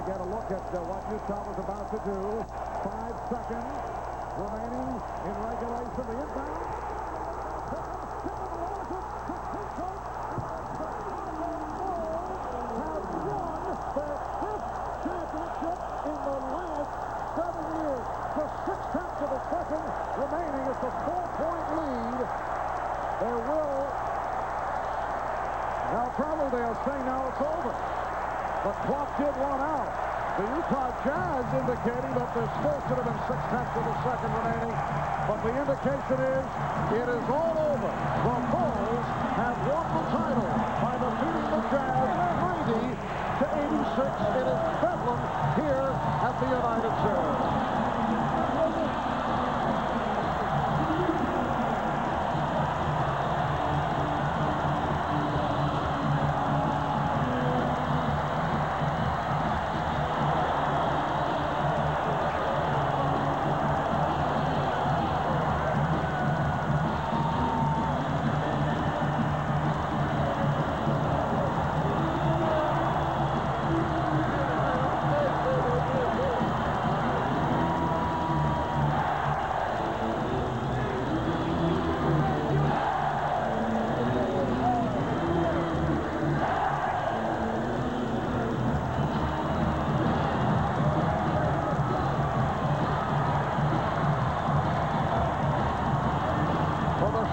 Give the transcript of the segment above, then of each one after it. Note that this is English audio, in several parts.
get a look at what Utah was about to do. 5 seconds remaining in regulation. The inbound. Remaining, it's a 4-point lead. There will, now probably they'll say now it's over. But clock did run out. The Utah Jazz indicating that there still should have been 6/10 of a second remaining. But the indication is it is all over. The Bulls have won the title by defeating the Jazz 90-86. It is Bedlam here at the United Center.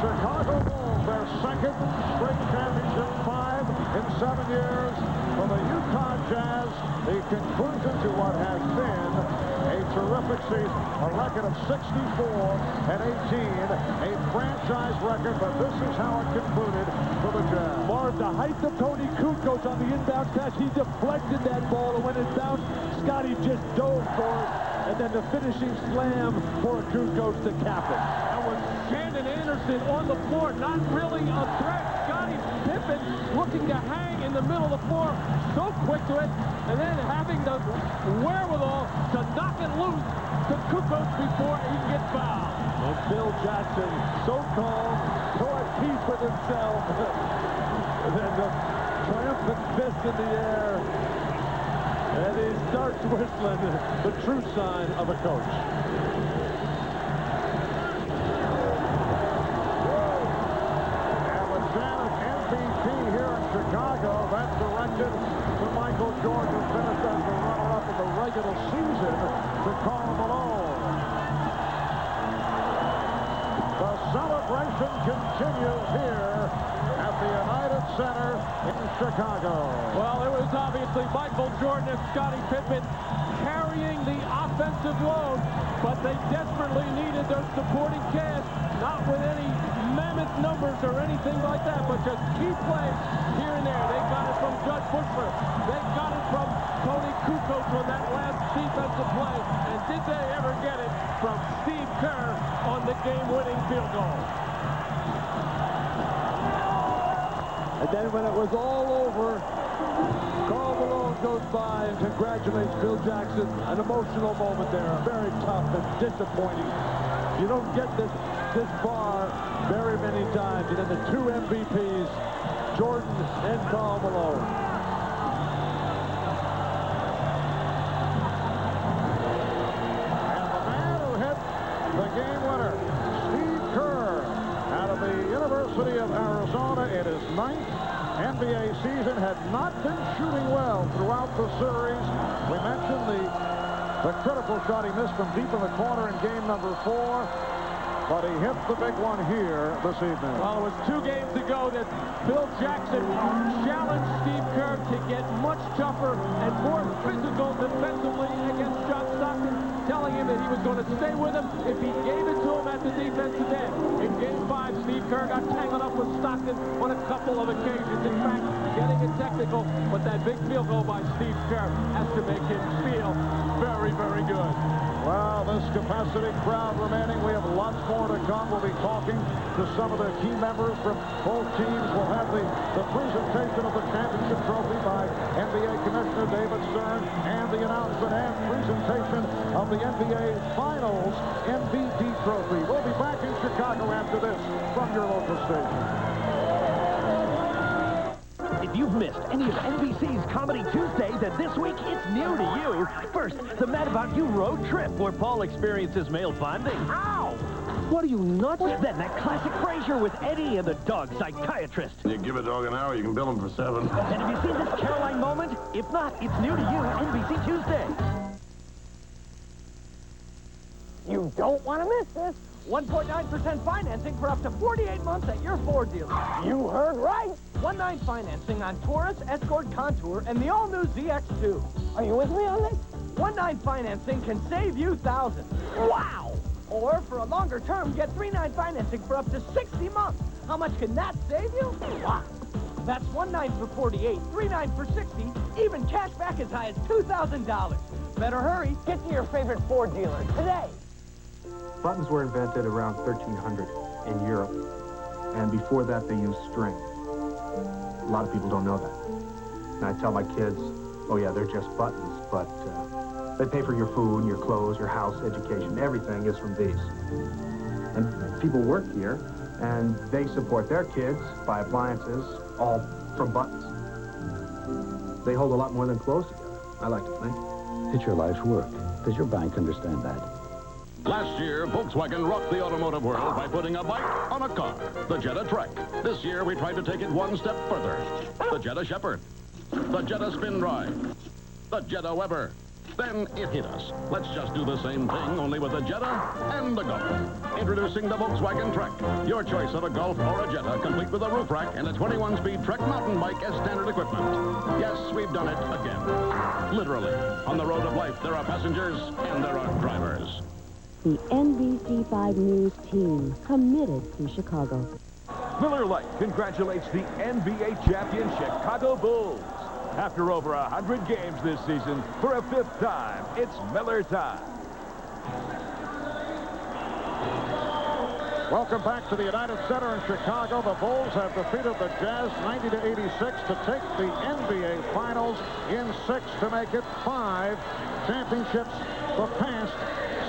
Chicago Bulls, their second straight championship, 5 in 7 years. For the Utah Jazz, the conclusion to what has been a terrific season. A record of 64-18, a franchise record, but this is how it concluded for the Jazz. Marv, the height of Tony Kukoc on the inbound pass, he deflected that ball, and when it bounced, Scotty just dove for it, and then the finishing slam for Kukoc to cap it. Shandon Anderson on the floor, not really a threat. Scotty Pippen looking to hang in the middle of the floor, so quick to it, and then having the wherewithal to knock it loose to Kukoc before he gets fouled. And Phil Jackson, so calm, so at peace with himself. And then the triumphant fist in the air. And he starts whistling, the true sign of a coach. Chicago, that directed to Michael Jordan, finished as the runner-up in the regular season to Karl Malone. The celebration continues here at the United Center in Chicago. Well, it was obviously Michael Jordan and Scottie Pippen carrying the offensive load, but they desperately needed their supporting cast, not with any mammoth numbers or anything like that, but just key plays here and there. They got it from Judge Bushler. They got it from Tony Kukoc on that last defensive play. And did they ever get it from Steve Kerr on the game-winning field goal? And then when it was all over, Karl Malone goes by and congratulates Phil Jackson. An emotional moment there. Very tough and disappointing. You don't get this far very many times. And then the two MVPs, Jordan and Karl Malone. And the man who hit the game winner, Steve Kerr, out of the University of Arizona in his 9th NBA season, had not been shooting well throughout the series. We mentioned the critical shot he missed from deep in the corner in game number 4. But he hit the big one here this evening. Well, it was 2 games ago that Phil Jackson challenged Steve Kerr to get much tougher and more physical defensively against John Stockton, telling him that he was going to stay with him if he gave it to him at the defensive end. In game 5, Steve Kerr got tangled up with Stockton on a couple of occasions. In fact, getting it technical, but that big field goal by Steve Kerr has to make him feel very, very good. Well, this capacity crowd remaining. We have lots more to come. We'll be talking to some of the key members from both teams. We'll have the presentation of the championship trophy by NBA Commissioner David Stern and the announcement and presentation of the NBA Finals MVP trophy. We'll be back in Chicago after this from your local station. If If you've missed any of NBC's Comedy Tuesday, then this week it's new to you. First, the Mad About You road trip, where Paul experiences male bonding. Ow! What are you, nuts? Then that classic Frasier with Eddie and the dog psychiatrist. You give a dog an hour, you can bill him for 7. And have you seen this Caroline moment? If not, it's new to you, NBC Tuesday. You don't want to miss this. 1.9% financing for up to 48 months at your Ford dealer. You heard right. 1.9 financing on Taurus, Escort, Contour, and the all-new ZX2. Are you with me on this? 1.9 financing can save you thousands. Wow! Or for a longer term, get 3.9 financing for up to 60 months. How much can that save you? Wow! That's 1.9 for 48, 3.9 for 60, even cash back as high as $2,000. Better hurry. Get to your favorite Ford dealer today. Buttons were invented around 1300 in Europe, and before that they used string. A lot of people don't know that. And I tell my kids, oh yeah, they're just buttons, but they pay for your food, your clothes, your house, education, everything is from these. And people work here, and they support their kids, buy appliances, all from buttons. They hold a lot more than clothes together, I like to think. It's your life's work. Does your bank understand that? Last year, Volkswagen rocked the automotive world by putting a bike on a car, the Jetta Trek. This year, we tried to take it one step further. The Jetta Shepherd, the Jetta Spin Drive, the Jetta Weber. Then it hit us. Let's just do the same thing, only with a Jetta and a Golf. Introducing the Volkswagen Trek. Your choice of a Golf or a Jetta, complete with a roof rack and a 21-speed Trek mountain bike as standard equipment. Yes, we've done it again. Literally. On the road of life, there are passengers and there are drivers. The NBC5 News team, committed to Chicago. Miller Lite congratulates the NBA champion Chicago Bulls. After over 100 games this season, for a 5th time, it's Miller time. Welcome back to the United Center in Chicago. The Bulls have defeated the Jazz 90-86 to take the NBA Finals in 6 to make it 5 championships the past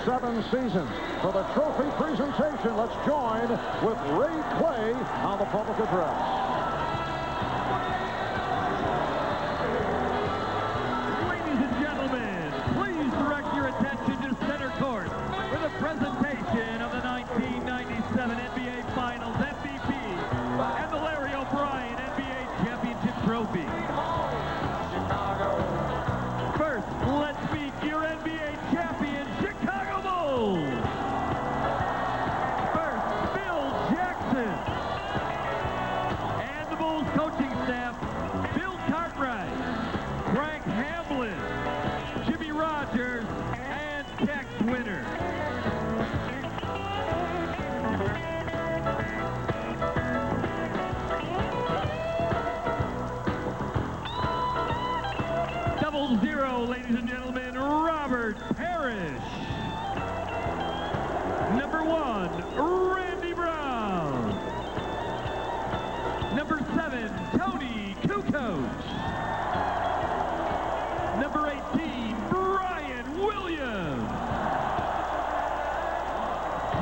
7 seasons. For the trophy presentation, let's join with Ray Clay on the public address. Ladies and gentlemen, please direct your attention to center court for the presentation of the 1997 NBA Finals MVP and the Larry O'Brien NBA Championship Trophy. First, let's meet your NBA champion, Chicago Bulls. First, Bill Jackson. And the Bulls coaching staff, Bill Cartwright, Frank Hamblin, Jimmy Rogers, and Tex Winter. Double zero, ladies and gentlemen, Robert Parrish. Number 1, Randy Brown. Number 7, Tony Kukoc. Number 18, Brian Williams.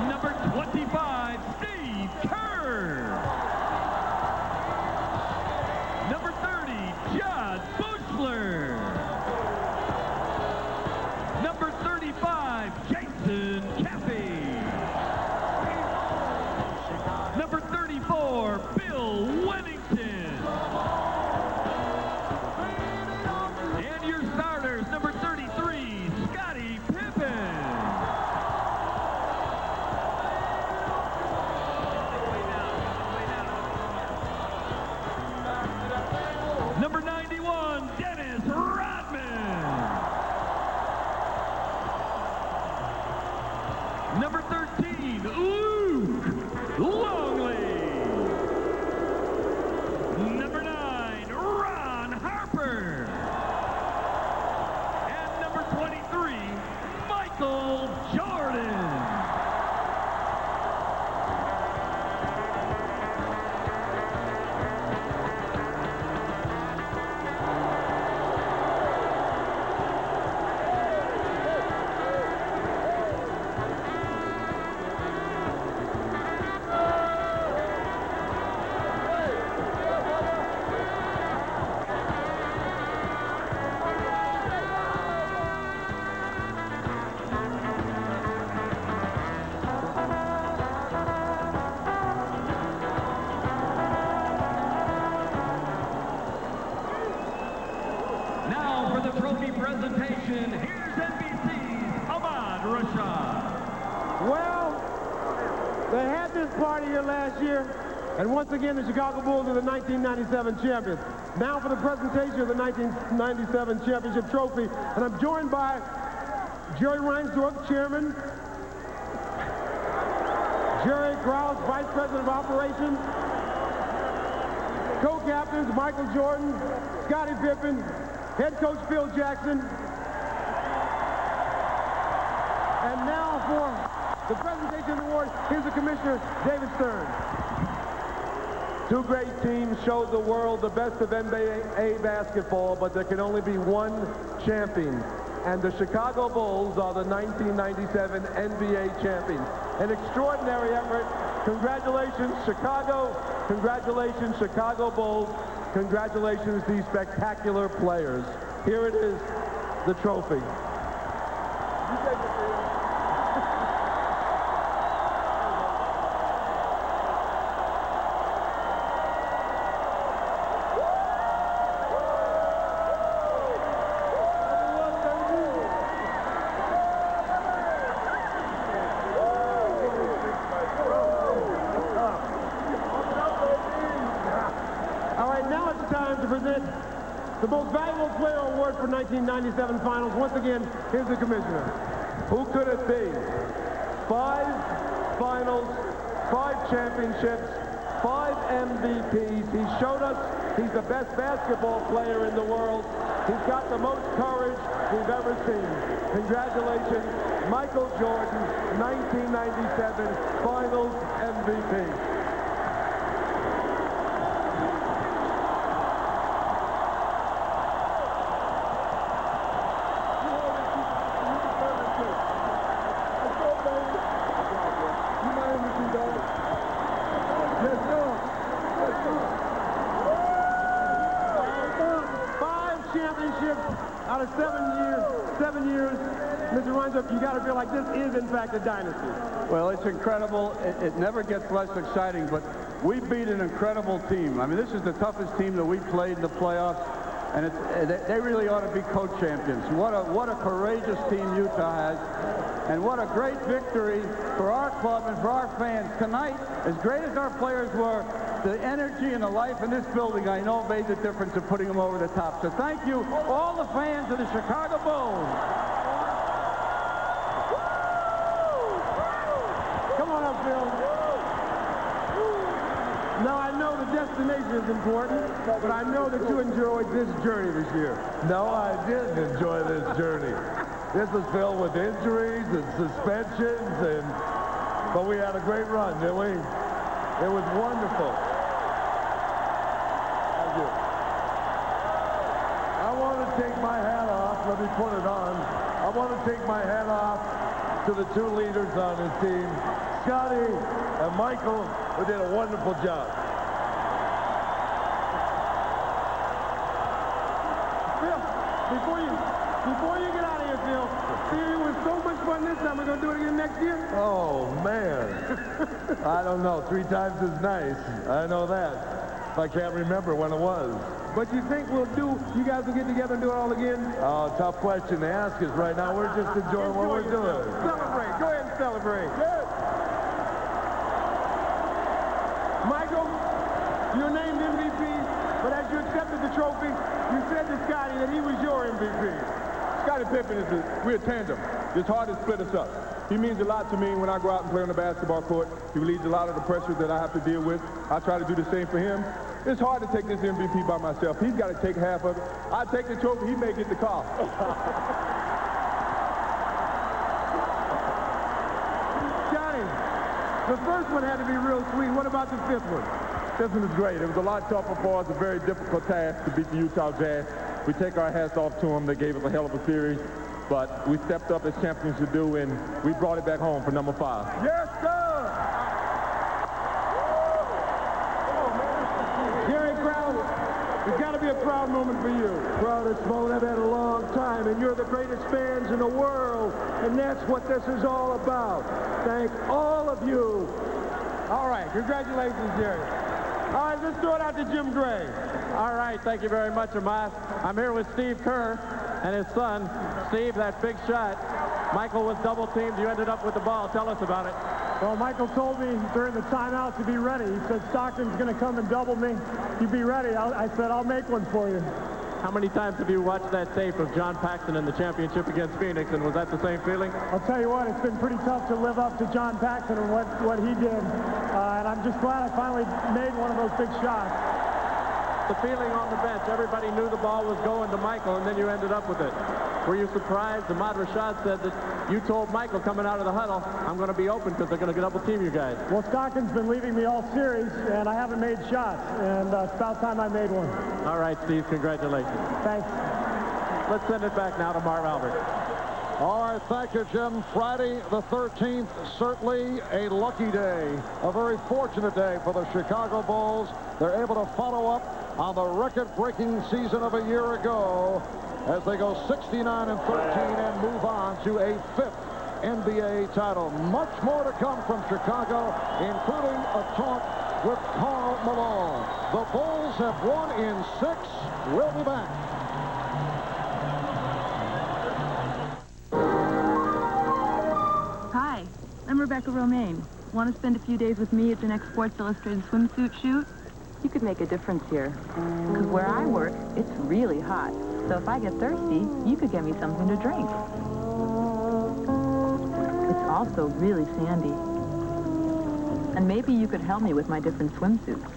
Number 25, Steve Kerr. Number 30, John Bushler. Number 35, Jason Caffey. Number 34, Bill Wennington. And your starter, Now for the trophy presentation, here's NBC's Ahmad Rashad. Well, they had this party here last year, and once again, the Chicago Bulls are the 1997 champions. Now for the presentation of the 1997 championship trophy, and I'm joined by Jerry Reinsdorf, chairman, Jerry Krause, vice president of operations, co-captains Michael Jordan, Scottie Pippen, head coach Phil Jackson, and now for the presentation award, here's the commissioner, David Stern. Two great teams showed the world the best of NBA basketball, but there can only be one champion. And the Chicago Bulls are the 1997 NBA champions. An extraordinary effort. Congratulations, Chicago. Congratulations, Chicago Bulls. Congratulations, these spectacular players. Here it is, the trophy. The most valuable player award for 1997 finals. Once again, here's the commissioner. Who could it be? 5 finals, 5 championships, 5 MVPs. He showed us he's the best basketball player in the world. He's got the most courage we've ever seen. Congratulations, Michael Jordan, 1997 finals MVP. Out of 7 years, Mr. Reinsdorf, you got to feel like this is, in fact, a dynasty. Well, it's incredible. It never gets less exciting, but we beat an incredible team. I mean, this is the toughest team that we played in the playoffs, and they really ought to be co-champions. What a courageous team Utah has, and what a great victory for our club and for our fans. Tonight, as great as our players were, the energy and the life in this building, I know, made the difference of putting them over the top. So thank you, all the fans of the Chicago Bulls. Come on up, Phil. Now, I know the destination is important, but I know that you enjoyed this journey this year. No, I didn't enjoy this journey. This was filled with injuries and suspensions, but we had a great run, didn't we? It was wonderful. Thank you. I want to take my hat off. Let me put it on. I want to take my hat off to the 2 leaders on this team, Scottie and Michael, who did a wonderful job. Phil, before you get out of here, Phil, it was so much fun this time. We're going to do it again next year? Oh, man. I don't know. 3 times is nice. I know that. I can't remember when it was. But you think you guys will get together and do it all again? Oh, tough question to ask us right now. We're just enjoying what we're doing. Celebrate. Go ahead and celebrate. Good. Michael, you're named MVP, but as you accepted the trophy, you said to Scottie that he was your MVP. Scottie Pippen we're a tandem. It's hard to split us up. He means a lot to me when I go out and play on the basketball court. He relieves a lot of the pressure that I have to deal with. I try to do the same for him. It's hard to take this MVP by myself. He's got to take half of it. I take the trophy, he may get the car. Johnny, the first one had to be real sweet. What about the 5th one? This one is great. It was a lot tougher for us, a very difficult task to beat the Utah Jazz. We take our hats off to them. They gave us a hell of a series. But we stepped up as champions to do, and we brought it back home for number 5. Yes, sir! Jerry Krause, it's got to be a proud moment for you. Proudest moment I've had in a long time, and you're the greatest fans in the world, and that's what this is all about. Thank all of you. All right, congratulations, Jerry. All right, let's throw it out to Jim Gray. All right, thank you very much, Ahmad. I'm here with Steve Kerr and his son. Steve, that big shot. Michael was double-teamed. You ended up with the ball. Tell us about it. Well, Michael told me during the timeout to be ready. He said, Stockton's going to come and double me. You be ready. I said, I'll make one for you. How many times have you watched that tape of John Paxson in the championship against Phoenix, and was that the same feeling? I'll tell you what, it's been pretty tough to live up to John Paxson and what he did. And I'm just glad I finally made one of those big shots. The feeling on the bench, everybody knew the ball was going to Michael, and then you ended up with it. Were you surprised? Ahmad Rashad said that you told Michael coming out of the huddle, I'm going to be open because they're going to double-team you guys. Well, Stockton's been leaving me all series, and I haven't made shots, and it's about time I made one. All right, Steve, congratulations. Thanks. Let's send it back now to Marv Albert. All right, thank you, Jim. Friday the 13th, certainly a lucky day, a very fortunate day for the Chicago Bulls. They're able to follow up on the record-breaking season of a year ago as they go 69-13 and move on to a 5th NBA title. Much more to come from Chicago, including a talk with Karl Malone. The Bulls have won in 6. We'll be back. Hi, I'm Rebecca Romaine. Want to spend a few days with me at the next Sports Illustrated swimsuit shoot? You could make a difference here. Because where I work, it's really hot. So if I get thirsty, you could get me something to drink. It's also really sandy. And maybe you could help me with my different swimsuits.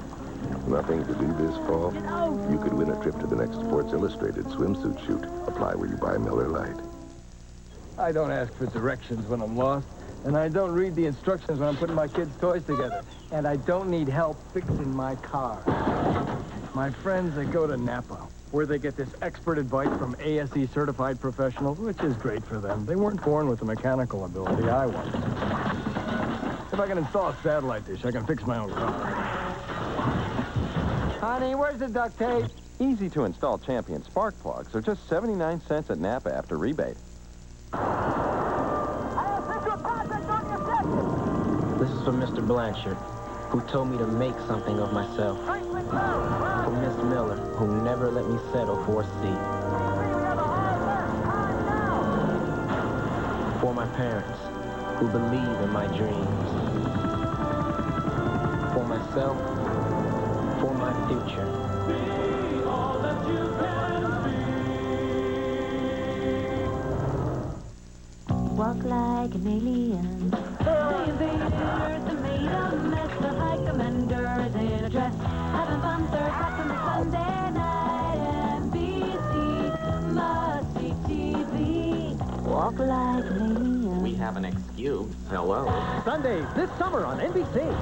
Nothing to do this fall? You could win a trip to the next Sports Illustrated swimsuit shoot. Apply where you buy Miller Lite. I don't ask for directions when I'm lost. And I don't read the instructions when I'm putting my kids' toys together. And I don't need help fixing my car. My friends, they go to Napa, where they get this expert advice from ASE certified professionals, which is great for them. They weren't born with the mechanical ability I was. If I can install a satellite dish, I can fix my own car. Honey, where's the duct tape? Easy to install Champion spark plugs. They're just 79 cents at Napa after rebate. This is for Mr. Blanchard, who told me to make something of myself. For Miss Miller, who never let me settle for a seat. For my parents, who believe in my dreams. For myself, for my future. Be all that you can be. Walk like an alien. They invaded Earth and made a mess. The high commanders in a dress, having fun Thursday from the Sunday night. NBC must see TV. Walk like an alien. We have an excuse. Hello. Sundays this summer on NBC.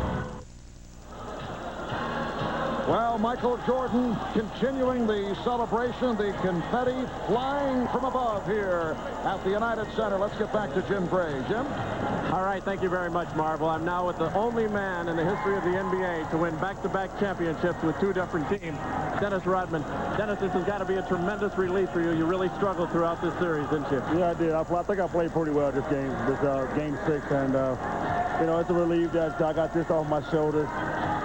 Well, Michael Jordan continuing the celebration, the confetti flying from above here at the United Center. Let's get back to Jim Gray. Jim? All right, thank you very much, Marvel. I'm now with the only man in the history of the NBA to win back-to-back championships with 2 different teams, Dennis Rodman. Dennis, this has got to be a tremendous relief for you. You really struggled throughout this series, didn't you? Yeah, I did. I think I played pretty well this game, game 6, and you know, it's a relief that I got this off my shoulders.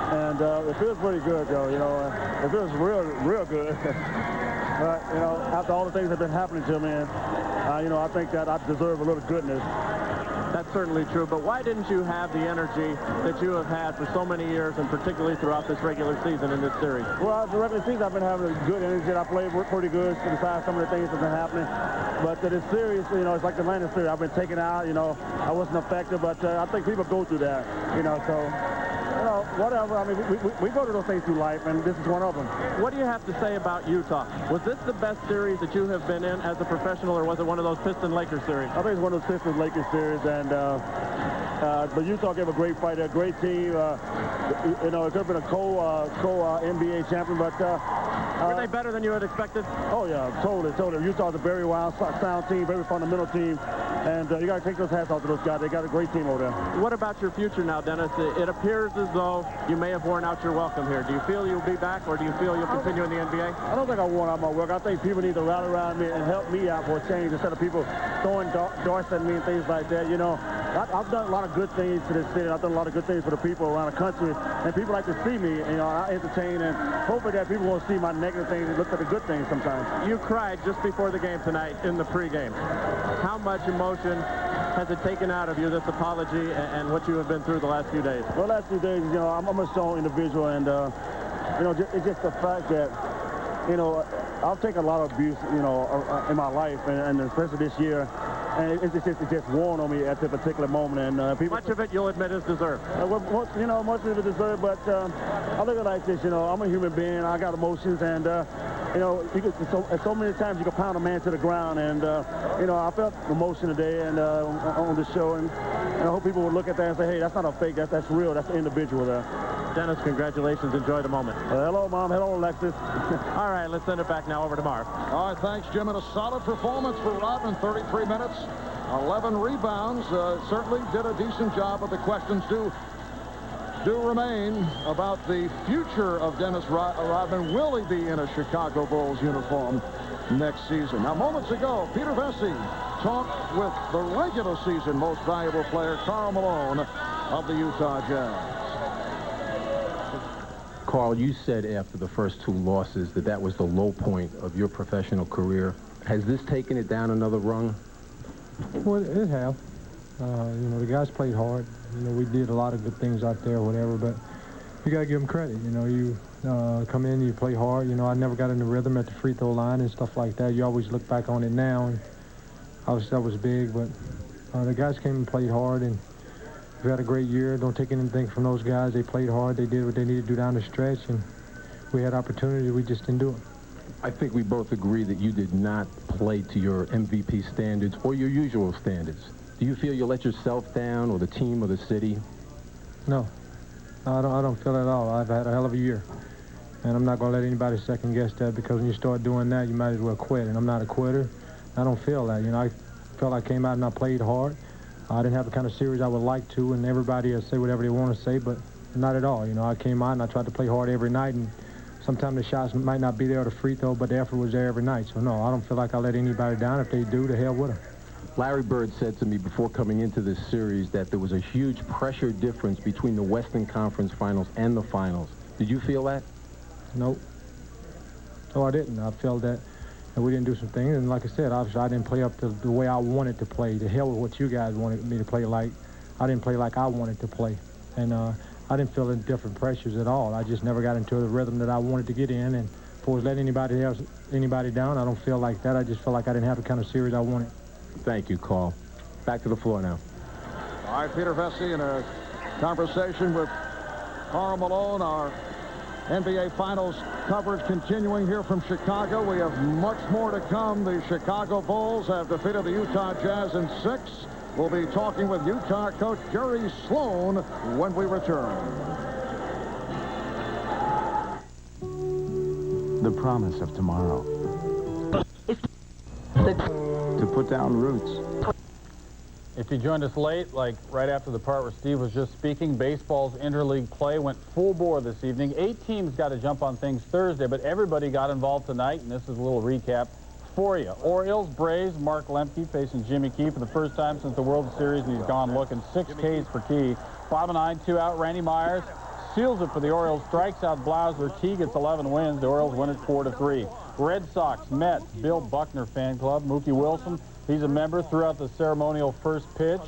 And it feels pretty good, though, you know. It feels real good. But, you know, after all the things that have been happening to me, you know, I think that I deserve a little goodness. That's certainly true, but why didn't you have the energy that you have had for so many years, and particularly throughout this regular season in this series? Well, the regular season, I've been having a good energy. I played pretty good besides some of the things that have been happening. But this series, you know, it's like the Atlanta series. I've been taken out, you know. I wasn't effective, but I think people go through that, you know, so... You know, whatever. I mean, we go to those things through life, and this is one of them. What do you have to say about Utah? Was this the best series that you have been in as a professional, or was it one of those Pistons-Lakers series? I think it's one of those Pistons-Lakers series, and but Utah gave a great fight. They're a great team. You know, it could have been a co-NBA champion, but Were they better than you had expected? Oh, yeah, totally. Utah's a very sound team, very fundamental team, and you got to take those hats off to those guys. They got a great team over there. What about your future now, Dennis? It appears as though you may have worn out your welcome here. Do you feel you'll be back, or do you feel you'll continue in the NBA? I don't think I worn out my work. I think people need to rally around me and help me out for a change instead of people throwing darts at me and things like that. You know, I've done a lot of good things to this city. I've done a lot of good things for the people around the country, and people like to see me. You know, I entertain, and hopefully that people won't see my negative things and look at the good things sometimes. You cried just before the game tonight in the pregame. How much emotion has it taken out of you, this apology and what you have been through the last few days? Well, the last few days, you know, I'm a strong individual, and, you know, it's just the fact that, you know, I've taken a lot of abuse, you know, in my life, and especially this year. And it's just worn on me at this particular moment. And people, much of it, you'll admit, is deserved. You know, much of it is deserved. But I look at it like this. You know, I'm a human being. I got emotions, and you know, so many times you can pound a man to the ground. And you know, I felt emotion today and on the show, and I hope people will look at that and say, hey, that's not a fake. That's real. That's an individual there. Dennis, congratulations. Enjoy the moment. Hello, Mom. Hello, Alexis. All right, let's send it back now over to Marv. All right, thanks, Jim. And a solid performance for Rodman, 33 minutes, 11 rebounds. Certainly did a decent job, but the questions do remain about the future of Dennis Rodman. Will he be in a Chicago Bulls uniform next season? Now, moments ago, Peter Vesey talked with the regular season most valuable player, Karl Malone, of the Utah Jazz. Carl, you said after the first two losses that was the low point of your professional career. Has this taken it down another rung? Well, it has. You know, the guys played hard. You know, we did a lot of good things out there, whatever, but you got to give them credit. You know, you come in, you play hard. You know, I never got in the rhythm at the free throw line and stuff like that. You always look back on it now, and obviously that was big, but the guys came and played hard, and we had a great year. Don't take anything from those guys. They played hard. They did what they needed to do down the stretch, and we had opportunity. We just didn't do it. I think we both agree that you did not play to your MVP standards or your usual standards. Do you feel you let yourself down, or the team, or the city? No, I don't feel that at all. I've had a hell of a year, and I'm not going to let anybody second guess that, because when you start doing that, you might as well quit, and I'm not a quitter. I don't feel that. You know, I felt I came out and I played hard. I didn't have the kind of series I would like to, and everybody will say whatever they want to say, but not at all. You know, I came out and I tried to play hard every night, and sometimes the shots might not be there or the free throw, but the effort was there every night. So, no, I don't feel like I let anybody down. If they do, to hell with them. Larry Bird said to me before coming into this series that there was a huge pressure difference between the Western Conference Finals and the Finals. Did you feel that? Nope. No, I didn't. I felt that we didn't do some things, and like I said, obviously I didn't play up to the way I wanted to play. To hell with what you guys wanted me to play like. I didn't play like I wanted to play, and I didn't feel any different pressures at all. I just never got into the rhythm that I wanted to get in, and for letting anybody down, I don't feel like that. I just feel like I didn't have the kind of series I wanted. Thank you, Carl. Back to the floor now. All right, Peter Vesey in a conversation with Karl Malone, our NBA Finals coverage continuing here from Chicago. We have much more to come. The Chicago Bulls have defeated the Utah Jazz in 6. We'll be talking with Utah coach Jerry Sloan when we return. The promise of tomorrow. To put down roots. If you joined us late, like right after the part where Steve was just speaking, baseball's interleague play went full bore this evening. 8 teams got to jump on things Thursday, but everybody got involved tonight, and this is a little recap for you. Orioles, Braves, Mark Lemke facing Jimmy Key for the first time since the World Series, and he's gone looking. 6 Ks for Key. Bottom of 9, 2 out. Randy Myers seals it for the Orioles, strikes out Blauser. Key gets 11 wins. The Orioles win it 4-3. Red Sox, Mets, Bill Buckner fan club. Mookie Wilson, he's a member throughout the ceremonial first pitch.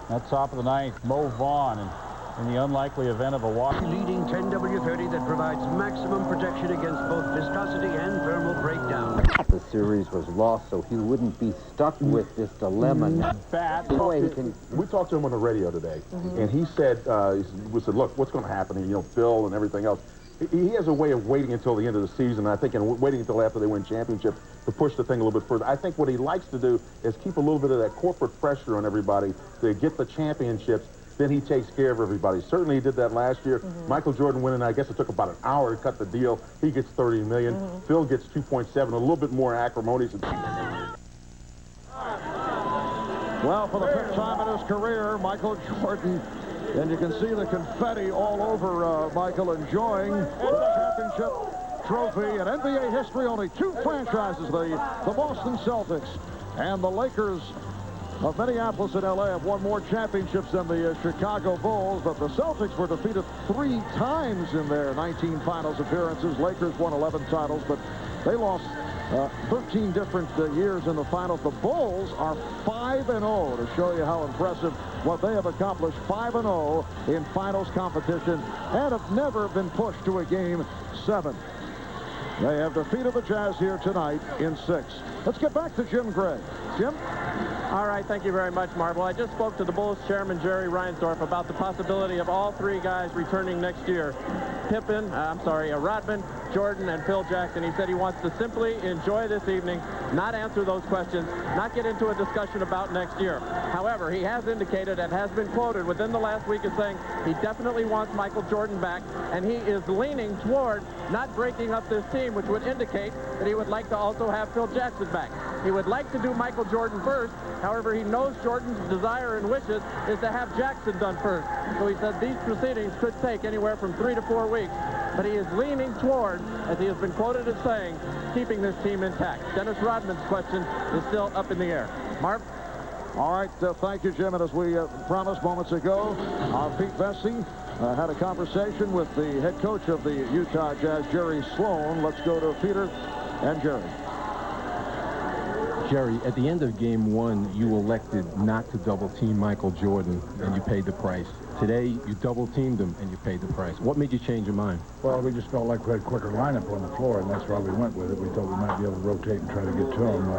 At top of the 9th, Mo Vaughn, in the unlikely event of a walk. Leading 10W30 that provides maximum protection against both viscosity and thermal breakdown. The series was lost, so he wouldn't be stuck with this dilemma. We talked to him on the radio today, and he said, we said, look, what's going to happen? And, you know, Phil and everything else. He has a way of waiting until the end of the season, I think, and waiting until after they win championships to push the thing a little bit further. I think what he likes to do is keep a little bit of that corporate pressure on everybody to get the championships. then he takes care of everybody. Certainly he did that last year. Michael Jordan winning, I guess it took about an hour to cut the deal. He gets $30 million. Phil gets 2.7, a little bit more acrimonious. Well, for the 5th time in his career, Michael Jordan, and you can see the confetti all over Michael enjoying the championship trophy. In NBA history, only 2 franchises, the Boston Celtics and the Lakers of Minneapolis and LA, have won more championships than the Chicago Bulls, but the Celtics were defeated 3 times in their 19 finals appearances. Lakers won 11 titles, but they lost 13 different years in the finals. The Bulls are 5-0, to show you how impressive what they have accomplished. 5-0 in finals competition and have never been pushed to a Game 7. They have defeated the Jazz here tonight in 6. Let's get back to Jim Gray. Jim? All right, thank you very much, Marble. I just spoke to the Bulls chairman, Jerry Reinsdorf, about the possibility of all 3 guys returning next year. Rodman, Jordan, and Phil Jackson. He said he wants to simply enjoy this evening, not answer those questions, not get into a discussion about next year. However, he has indicated and has been quoted within the last week as saying he definitely wants Michael Jordan back, and he is leaning toward not breaking up this team, which would indicate that he would like to also have Phil Jackson back. He would like to do Michael Jordan first. However, he knows Jordan's desire and wishes is to have Jackson done first. So he said these proceedings could take anywhere from 3 to 4 weeks. But he is leaning toward, as he has been quoted as saying, keeping this team intact. Dennis Rodman's question is still up in the air. Marv? All right, thank you, Jim. And as we promised moments ago, our Pete Vesey had a conversation with the head coach of the Utah Jazz, Jerry Sloan. Let's go to Peter and Jerry. Jerry, at the end of Game 1, you elected not to double-team Michael Jordan, and you paid the price. Today, you double-teamed him, and you paid the price. What made you change your mind? Well, we just felt like we had a quicker lineup on the floor, and that's why we went with it. We thought we might be able to rotate and try to get to him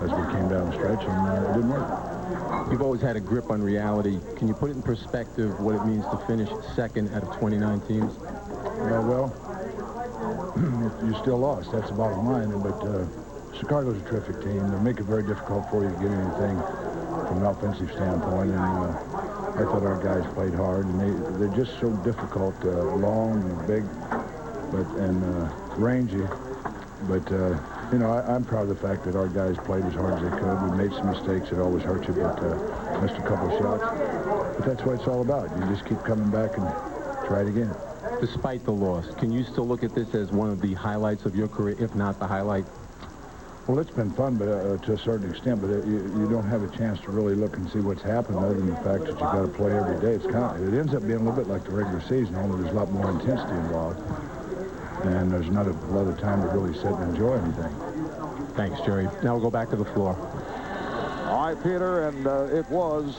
as we came down the stretch, and it didn't work. You've always had a grip on reality. Can you put it in perspective what it means to finish 2nd out of 29 teams? Well, you still lost. That's the bottom line. But Chicago's a terrific team. They make it very difficult for you to get anything from an offensive standpoint. And I thought our guys played hard, and they're just so difficult, long and big, and rangy. But you know, I'm proud of the fact that our guys played as hard as they could. We made some mistakes. It always hurt you, but missed a couple of shots. But that's what it's all about. You just keep coming back and try it again. Despite the loss, can you still look at this as one of the highlights of your career, if not the highlight? Well, it's been fun, but to a certain extent. But you don't have a chance to really look and see what's happened, other than the fact that you got to play every day. It ends up being a little bit like the regular season, only there's a lot more intensity involved, and there's not a lot of time to really sit and enjoy anything. Thanks, Jerry. Now we'll go back to the floor. All right, Peter, and it was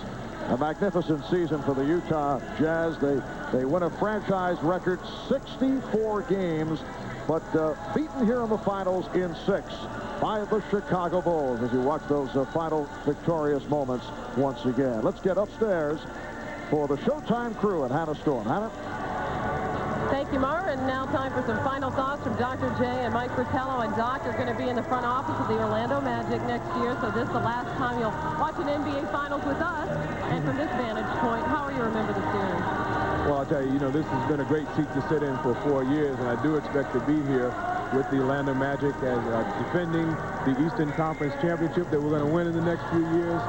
a magnificent season for the Utah Jazz. They win a franchise record 64 games, but beaten here in the finals in 6 by the Chicago Bulls as you watch those final victorious moments once again. Let's get upstairs for the Showtime crew at Hannah Storm. Hannah? Thank you, Mar. And now time for some final thoughts from Dr. J and Mike Fratello. And Doc are going to be in the front office of the Orlando Magic next year, so this is the last time you'll watch an NBA Finals with us. And from this vantage point, how will you remember the series? Well, I'll tell you, this has been a great seat to sit in for 4 years, and I do expect to be here with the Orlando Magic as defending the Eastern Conference Championship that we're going to win in the next few years.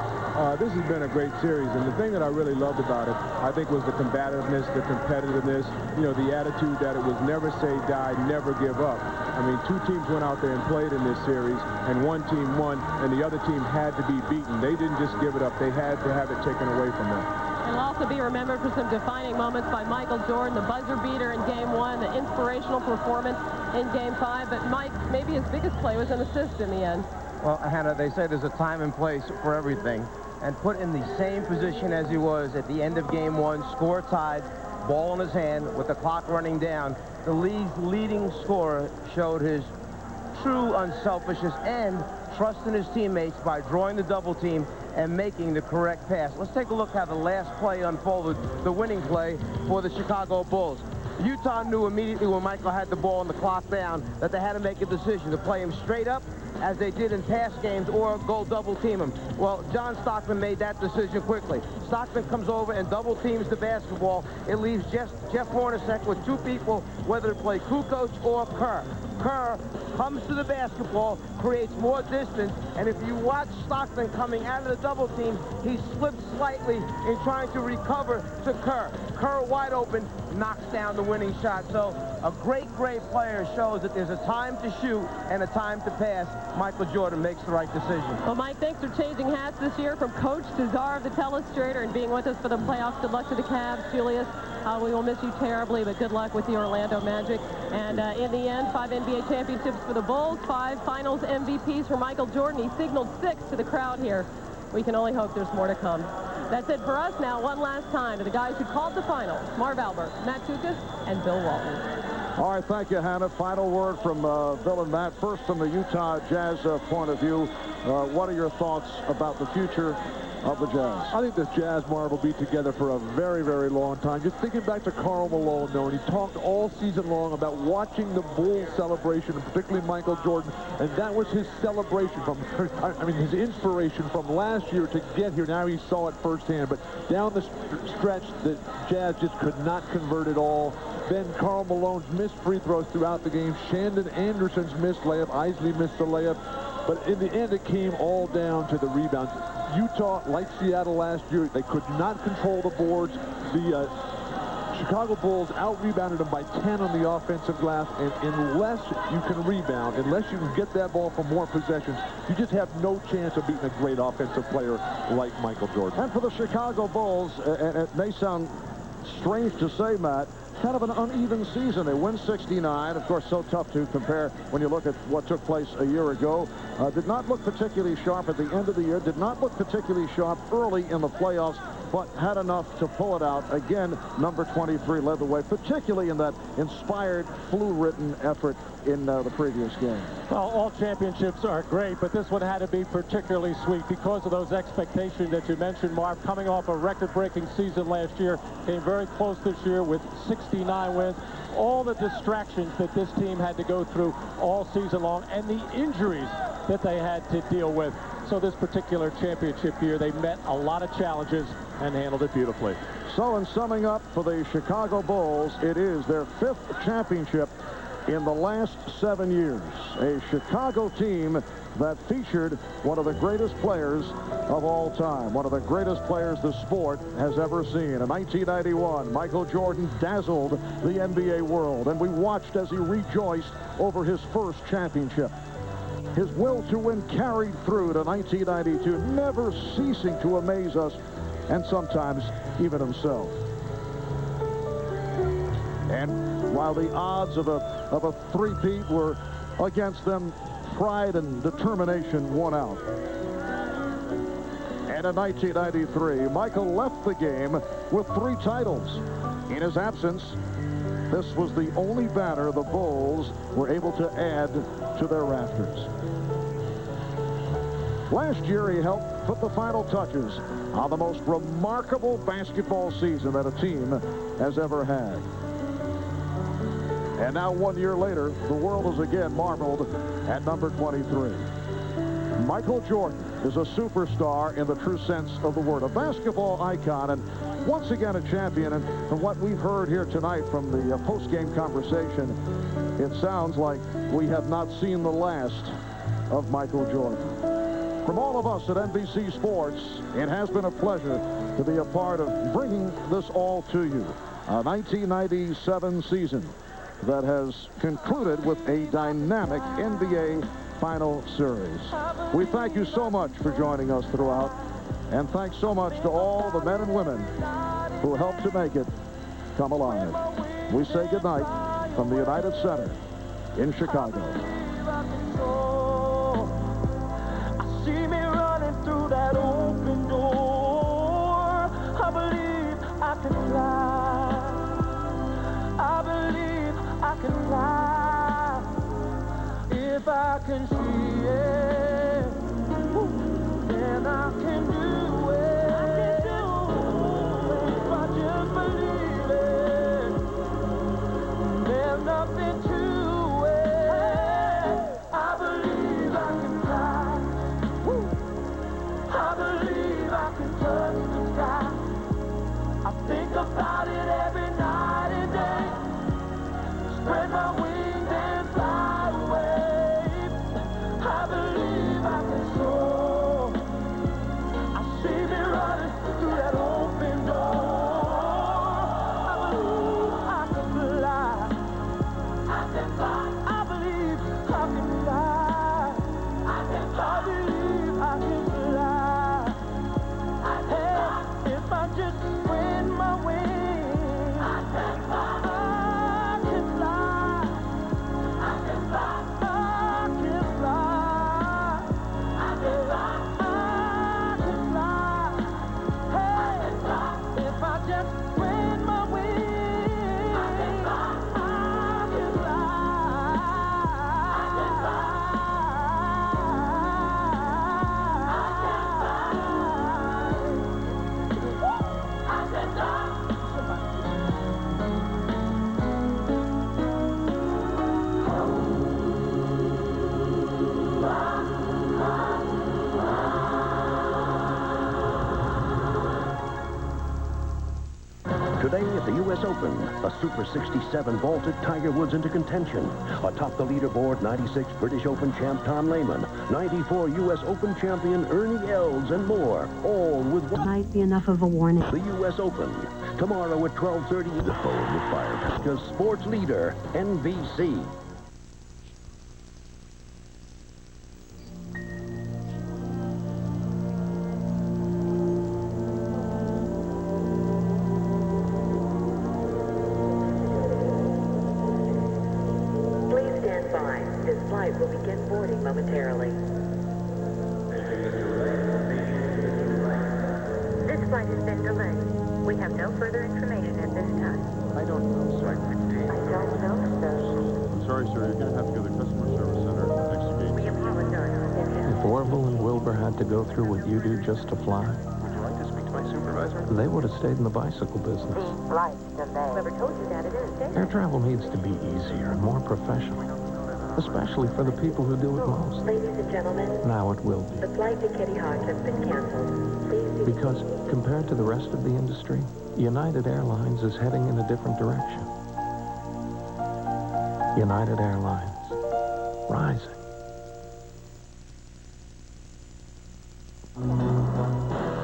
This has been a great series, and the thing that I really loved about it, I think, was the combativeness, the competitiveness, the attitude that it was never say die, never give up. I mean, 2 teams went out there and played in this series, and 1 team won, and the other team had to be beaten. They didn't just give it up. They had to have it taken away from them. He'll also be remembered for some defining moments by Michael Jordan, the buzzer beater in Game 1, the inspirational performance in Game 5. But Mike, maybe his biggest play was an assist in the end. Well, Hannah, they say there's a time and place for everything. And put in the same position as he was at the end of Game 1, score tied, ball in his hand with the clock running down. The league's leading scorer showed his true unselfishness and trust in his teammates by drawing the double team and making the correct pass. Let's take a look how the last play unfolded, the winning play for the Chicago Bulls. Utah knew immediately when Michael had the ball and the clock down that they had to make a decision to play him straight up, as they did in past games, or go double team him. Well, John Stockton made that decision quickly. Stockton comes over and double teams the basketball. It leaves Jeff Hornacek with two people, whether to play Kukoc or Kerr. Kerr comes to the basketball, creates more distance, and if you watch Stockton coming out of the double team, he slips slightly in trying to recover to Kerr. Kerr wide open, knocks down the winning shot. So a great player shows that there's a time to shoot and a time to pass. Michael Jordan makes the right decision. Well, Mike, thanks for changing hats this year from coach to czar of the telestrator and being with us for the playoffs. Good luck to the Cavs, Julius. We will miss you terribly, but good luck with the Orlando Magic. And in the end, 5 NBA championships for the Bulls, 5 finals MVPs for Michael Jordan. He signaled 6 to the crowd here. We can only hope there's more to come. That's it for us. Now, one last time to the guys who called the finals, Marv Albert, Matt Tukas, and Bill Walton. All right, thank you, Hannah. Final word from Bill and Matt. First, from the Utah Jazz point of view, what are your thoughts about the future of the Jazz? I think the Jazz, Marv, will be together for a very, very long time. Just thinking back to Karl Malone, though, and he talked all season long about watching the Bulls celebration, and particularly Michael Jordan, and that was his celebration from, his inspiration from last year to get here. Now he saw it firsthand, but down the stretch, the Jazz just could not convert it all. Then Karl Malone's missed free throws throughout the game. Shandon Anderson's missed layup. Isley missed the layup. But in the end, it came all down to the rebounds. Utah, like Seattle last year, they could not control the boards. The Chicago Bulls out-rebounded them by 10 on the offensive glass, and unless you can rebound, unless you can get that ball for more possessions, you just have no chance of beating a great offensive player like Michael Jordan. And for the Chicago Bulls, and it may sound strange to say, Matt, kind of an uneven season. They win 69. Of course, so tough to compare when you look at what took place a year ago. Did not look particularly sharp at the end of the year. Did not look particularly sharp early in the playoffs, but had enough to pull it out. Again, number 23 led the way, particularly in that inspired, flu-ridden effort in the previous game. Well, all championships are great, but this one had to be particularly sweet because of those expectations that you mentioned, Marv. Coming off a record-breaking season last year, came very close this year with 69 wins. All the distractions that this team had to go through all season long, and the injuries that they had to deal with. So this particular championship year, they met a lot of challenges and handled it beautifully. So in summing up for the Chicago Bulls, it is their 5th championship in the last 7 years. A Chicago team that featured one of the greatest players of all time, one of the greatest players the sport has ever seen. In 1991, Michael Jordan dazzled the NBA world, and we watched as he rejoiced over his first championship. His will to win carried through to 1992, never ceasing to amaze us, and sometimes even himself. And while the odds of a three-peat were against them, pride and determination won out. And in 1993, Michael left the game with 3 titles. In his absence, this was the only banner the Bulls were able to add to their rafters. Last year, he helped put the final touches on the most remarkable basketball season that a team has ever had. And now 1 year later, the world is again marveled at number 23. Michael Jordan is a superstar in the true sense of the word, a basketball icon, and once again a champion. And from what we've heard here tonight from the post-game conversation, it sounds like we have not seen the last of Michael Jordan. From all of us at NBC Sports, it has been a pleasure to be a part of bringing this all to you. A 1997 season that has concluded with a dynamic NBA Final Series. We thank you so much for joining us throughout, and thanks so much to all the men and women who helped to make it come alive. We say goodnight from the United Center in Chicago. See me running through that open door. I believe I can fly. I believe I can fly. If I can see it, then I can do it. If I just believe it, today at the U.S. Open. A Super 67 vaulted Tiger Woods into contention. Atop the leaderboard, 96 British Open champ Tom Lehman, 94 U.S. Open champion Ernie Els, and more. All with one. Might be enough of a warning. The U.S. Open. Tomorrow at 12:30. The phone with Fire. Sports leader, NBC. This flight will begin boarding momentarily. This flight has been delayed. We have no further information at this time. I don't know, sir. I don't know, sir. I'm sorry, sir. You're going to have to go to the customer service center next to gate. We apologize. If Orville and Wilbur had to go through what you do just to fly, Would you like to speak to my supervisor? they would have stayed in the bicycle business. Flight delayed. Whoever told you that, it is. Air travel needs to be easier and more professional, especially for the people who do it most. Ladies and gentlemen, Now it will be. the flight to Kitty Hawk has been canceled. Please do. Because compared to the rest of the industry, United Airlines is heading in a different direction. United Airlines, rising.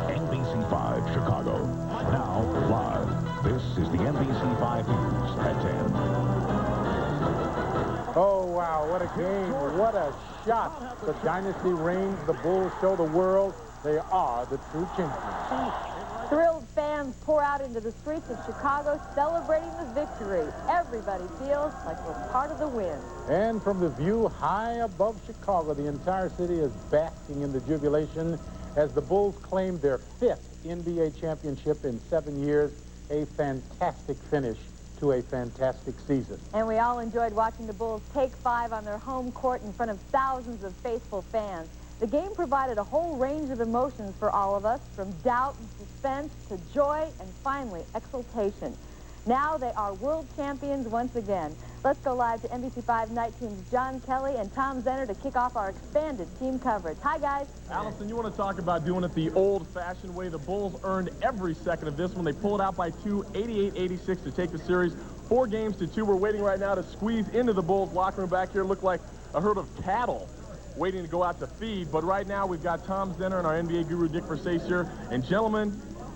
NBC5 Chicago. Now, live. This is the NBC5 News at 10. Oh, wow, what a game. What a shot. The dynasty reigns. The Bulls show the world they are the true champions. Thrilled fans pour out into the streets of Chicago celebrating the victory. Everybody feels like we're part of the win. And from the view high above Chicago, the entire city is basking in the jubilation as the Bulls claim their 5th NBA championship in 7 years. A fantastic finish to a fantastic season. And we all enjoyed watching the Bulls take 5 on their home court in front of thousands of faithful fans. The game provided a whole range of emotions for all of us, from doubt and suspense to joy and finally exultation. Now they are world champions once again. Let's go live to NBC5 night teams John Kelly and Tom Zenner to kick off our expanded team coverage. Hi, guys. Allison, you want to talk about doing it the old-fashioned way. The Bulls earned every second of this one. They pulled out by 2, 88-86 to take the series 4 games to 2. We're waiting right now to squeeze into the Bulls locker room back here. Look like a herd of cattle waiting to go out to feed. But right now we've got Tom Zenner and our NBA guru Dick Versace here. And gentlemen,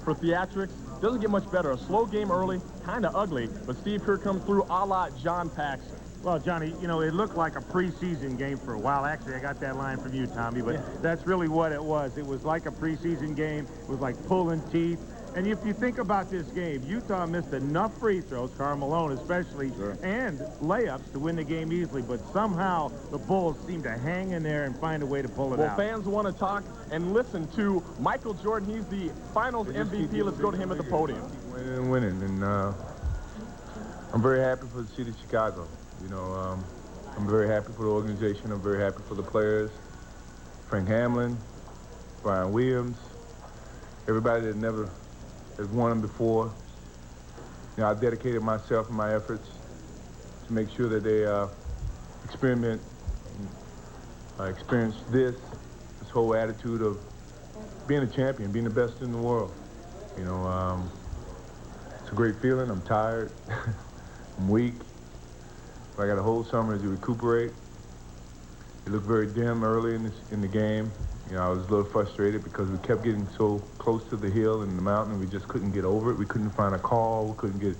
for theatrics, doesn't get much better. A slow game early, kind of ugly, but Steve Kerr comes through a la John Paxson. Well, Johnny, you know, it looked like a preseason game for a while. Actually, I got that line from you, Tommy, but that's really what it was. It was like a preseason game. It was like pulling teeth. And if you think about this game, Utah missed enough free throws, Karl Malone especially, and layups to win the game easily. But somehow the Bulls seem to hang in there and find a way to pull it out. Well, fans want to talk and listen to Michael Jordan. He's the Finals MVP. Let's go to him at the podium. Winning and winning, and I'm very happy for the city of Chicago. You know, I'm very happy for the organization. I'm very happy for the players. Frank Hamlin, Brian Williams, everybody that never has won them before. You know, I dedicated myself and my efforts to make sure that they experience this whole attitude of being a champion, being the best in the world. You know, it's a great feeling. I'm tired. I'm weak. I got a whole summer to recuperate. It looked very dim early in the game. You know, I was a little frustrated because we kept getting so close to the hill and the mountain, and we just couldn't get over it. We couldn't find a call. We couldn't get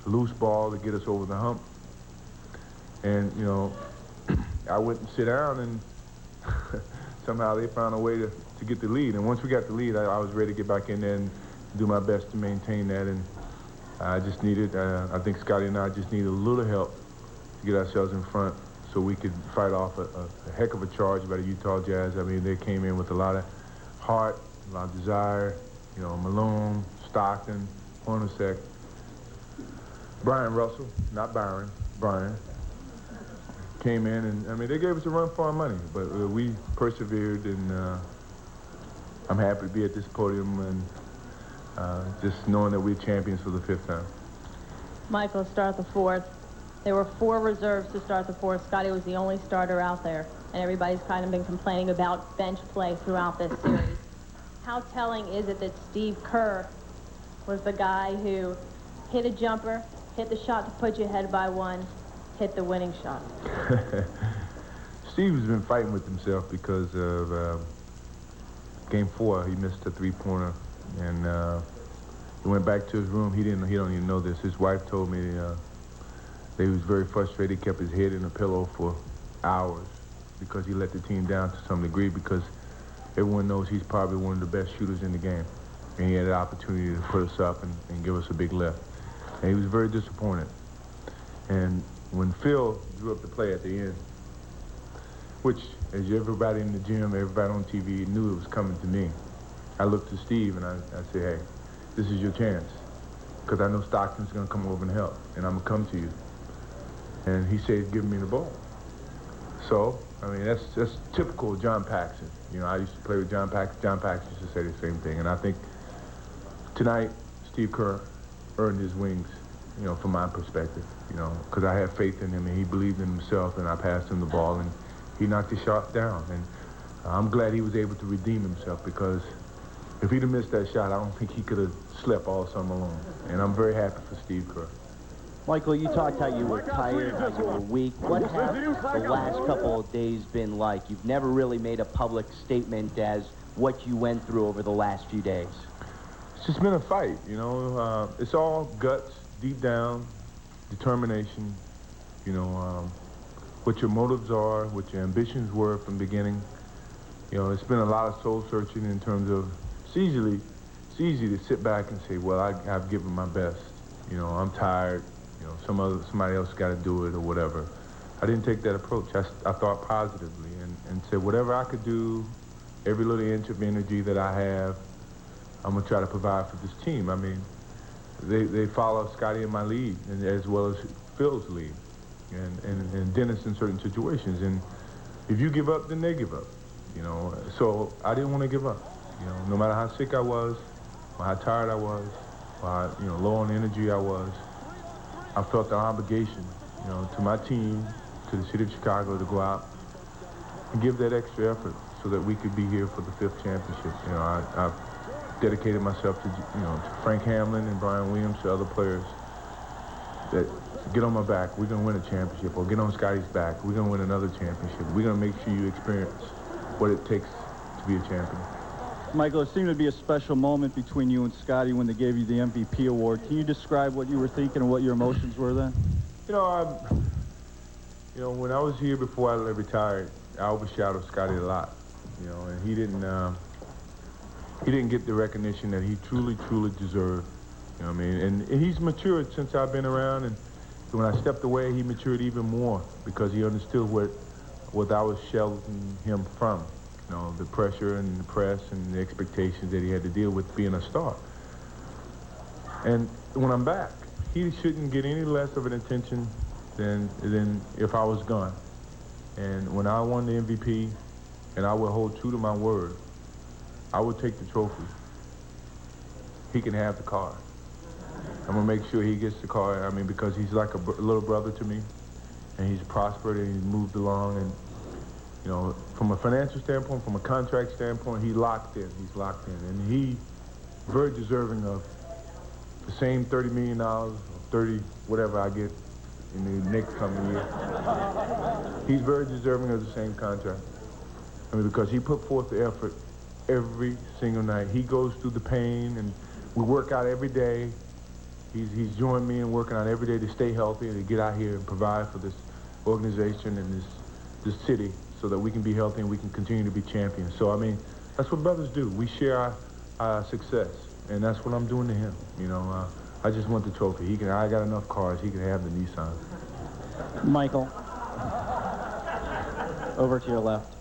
a loose ball to get us over the hump. And, you know, I wouldn't sit down, and somehow they found a way to get the lead. And once we got the lead, I was ready to get back in there and do my best to maintain that. And I just needed, I think Scotty and I just needed a little help to get ourselves in front so we could fight off a heck of a charge by the Utah Jazz. I mean, they came in with a lot of heart, a lot of desire. You know, Malone, Stockton, Hornacek, Brian Russell, not Byron, Brian, came in, and I mean, they gave us a run for our money, but we persevered, and I'm happy to be at this podium and just knowing that we're champions for the 5th time. Michael, start the 4th. There were 4 reserves to start the 4th. Scotty was the only starter out there, and everybody's kind of been complaining about bench play throughout this series. How telling is it that Steve Kerr was the guy who hit a jumper, hit the shot to put you ahead by 1, hit the winning shot? Steve has been fighting with himself because of Game 4. He missed a three-pointer, and he went back to his room. He don't even know this. His wife told me that he was very frustrated. He kept his head in a pillow for hours because he let the team down to some degree, because everyone knows he's probably one of the best shooters in the game. And he had an opportunity to put us up and give us a big lift. And he was very disappointed. And when Phil drew up the play at the end, which, as everybody in the gym, everybody on TV knew it was coming to me, I looked to Steve and I said, hey, this is your chance, because I know Stockton's going to come over and help, and I'm going to come to you. And he said, give me the ball. So, I mean, that's typical of John Paxson. You know, I used to play with John Paxson. John Paxson used to say the same thing. And I think tonight, Steve Kerr earned his wings, you know, from my perspective, you know, because I had faith in him and he believed in himself, and I passed him the ball and he knocked his shot down. And I'm glad he was able to redeem himself, because if he'd have missed that shot, I don't think he could have slept all summer long. And I'm very happy for Steve Kerr. Michael, you talked how you were tired, how you were weak. What have the last couple of days been like? You've never really made a public statement as what you went through over the last few days. It's just been a fight, you know. It's all guts, deep down, determination, you know, what your motives are, what your ambitions were from the beginning. You know, it's been a lot of soul searching in terms of, it's easy to sit back and say, well, I've given my best. You know, I'm tired. You know, somebody else got to do it or whatever. I didn't take that approach. I thought positively and said, whatever I could do, every little inch of energy that I have, I'm going to try to provide for this team. I mean, they follow Scotty in my lead, and as well as Phil's lead, and Dennis in certain situations. And if you give up, then they give up. You know, so I didn't want to give up. You know, no matter how sick I was, or how tired I was, or how, you know, low on energy I was, I felt the obligation, you know, to my team, to the city of Chicago, to go out and give that extra effort so that we could be here for the 5th championship. You know, I've dedicated myself to, you know, to Frank Hamlin and Brian Williams, to other players, that get on my back, we're going to win a championship, or get on Scotty's back, we're going to win another championship. We're going to make sure you experience what it takes to be a champion. Michael, it seemed to be a special moment between you and Scotty when they gave you the MVP award. Can you describe what you were thinking and what your emotions were then? You know, when I was here before I retired, I overshadowed Scotty a lot. You know, and he didn't get the recognition that he truly deserved. You know what I mean? And he's matured since I've been around, and when I stepped away, he matured even more, because he understood what I was sheltering him from. You know, the pressure and the press and the expectations that he had to deal with being a star. And when I'm back, he shouldn't get any less of an attention than if I was gone. And when I won the MVP, and I would hold true to my word, I would take the trophy. He can have the card. I'm gonna make sure he gets the card. I mean, because he's like a little brother to me, and he's prospered and he's moved along. And you know, from a financial standpoint, from a contract standpoint, he's locked in. He's locked in, and he's very deserving of the same $30 million, or 30 whatever I get in the next coming year. He's very deserving of the same contract. I mean, because he put forth the effort every single night. He goes through the pain, and we work out every day. He's joined me in working out every day to stay healthy and to get out here and provide for this organization and this city, so that we can be healthy and we can continue to be champions. So, I mean, that's what brothers do. We share our success, and that's what I'm doing to him. You know, I just want the trophy. I got enough cars. He can have the Nissan. Michael, over to your left.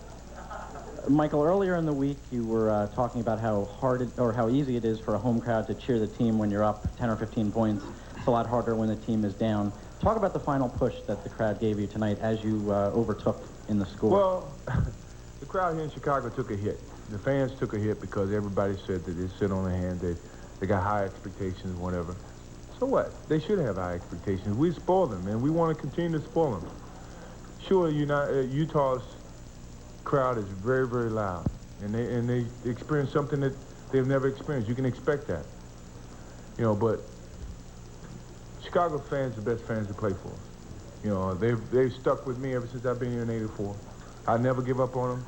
Michael, earlier in the week, you were talking about how how easy it is for a home crowd to cheer the team when you're up 10 or 15 points. It's a lot harder when the team is down. Talk about the final push that the crowd gave you tonight as you overtook in the score. Well, the crowd here in Chicago took a hit. The fans took a hit because everybody said that they sit on their hands, they got high expectations, whatever. So what? They should have high expectations. We spoil them, and we want to continue to spoil them. Sure, Utah's crowd is very, very loud, and they experience something that they've never experienced. You can expect that, you know. But Chicago fans are the best fans to play for. You know, they've stuck with me ever since I've been here in '84. I never give up on them.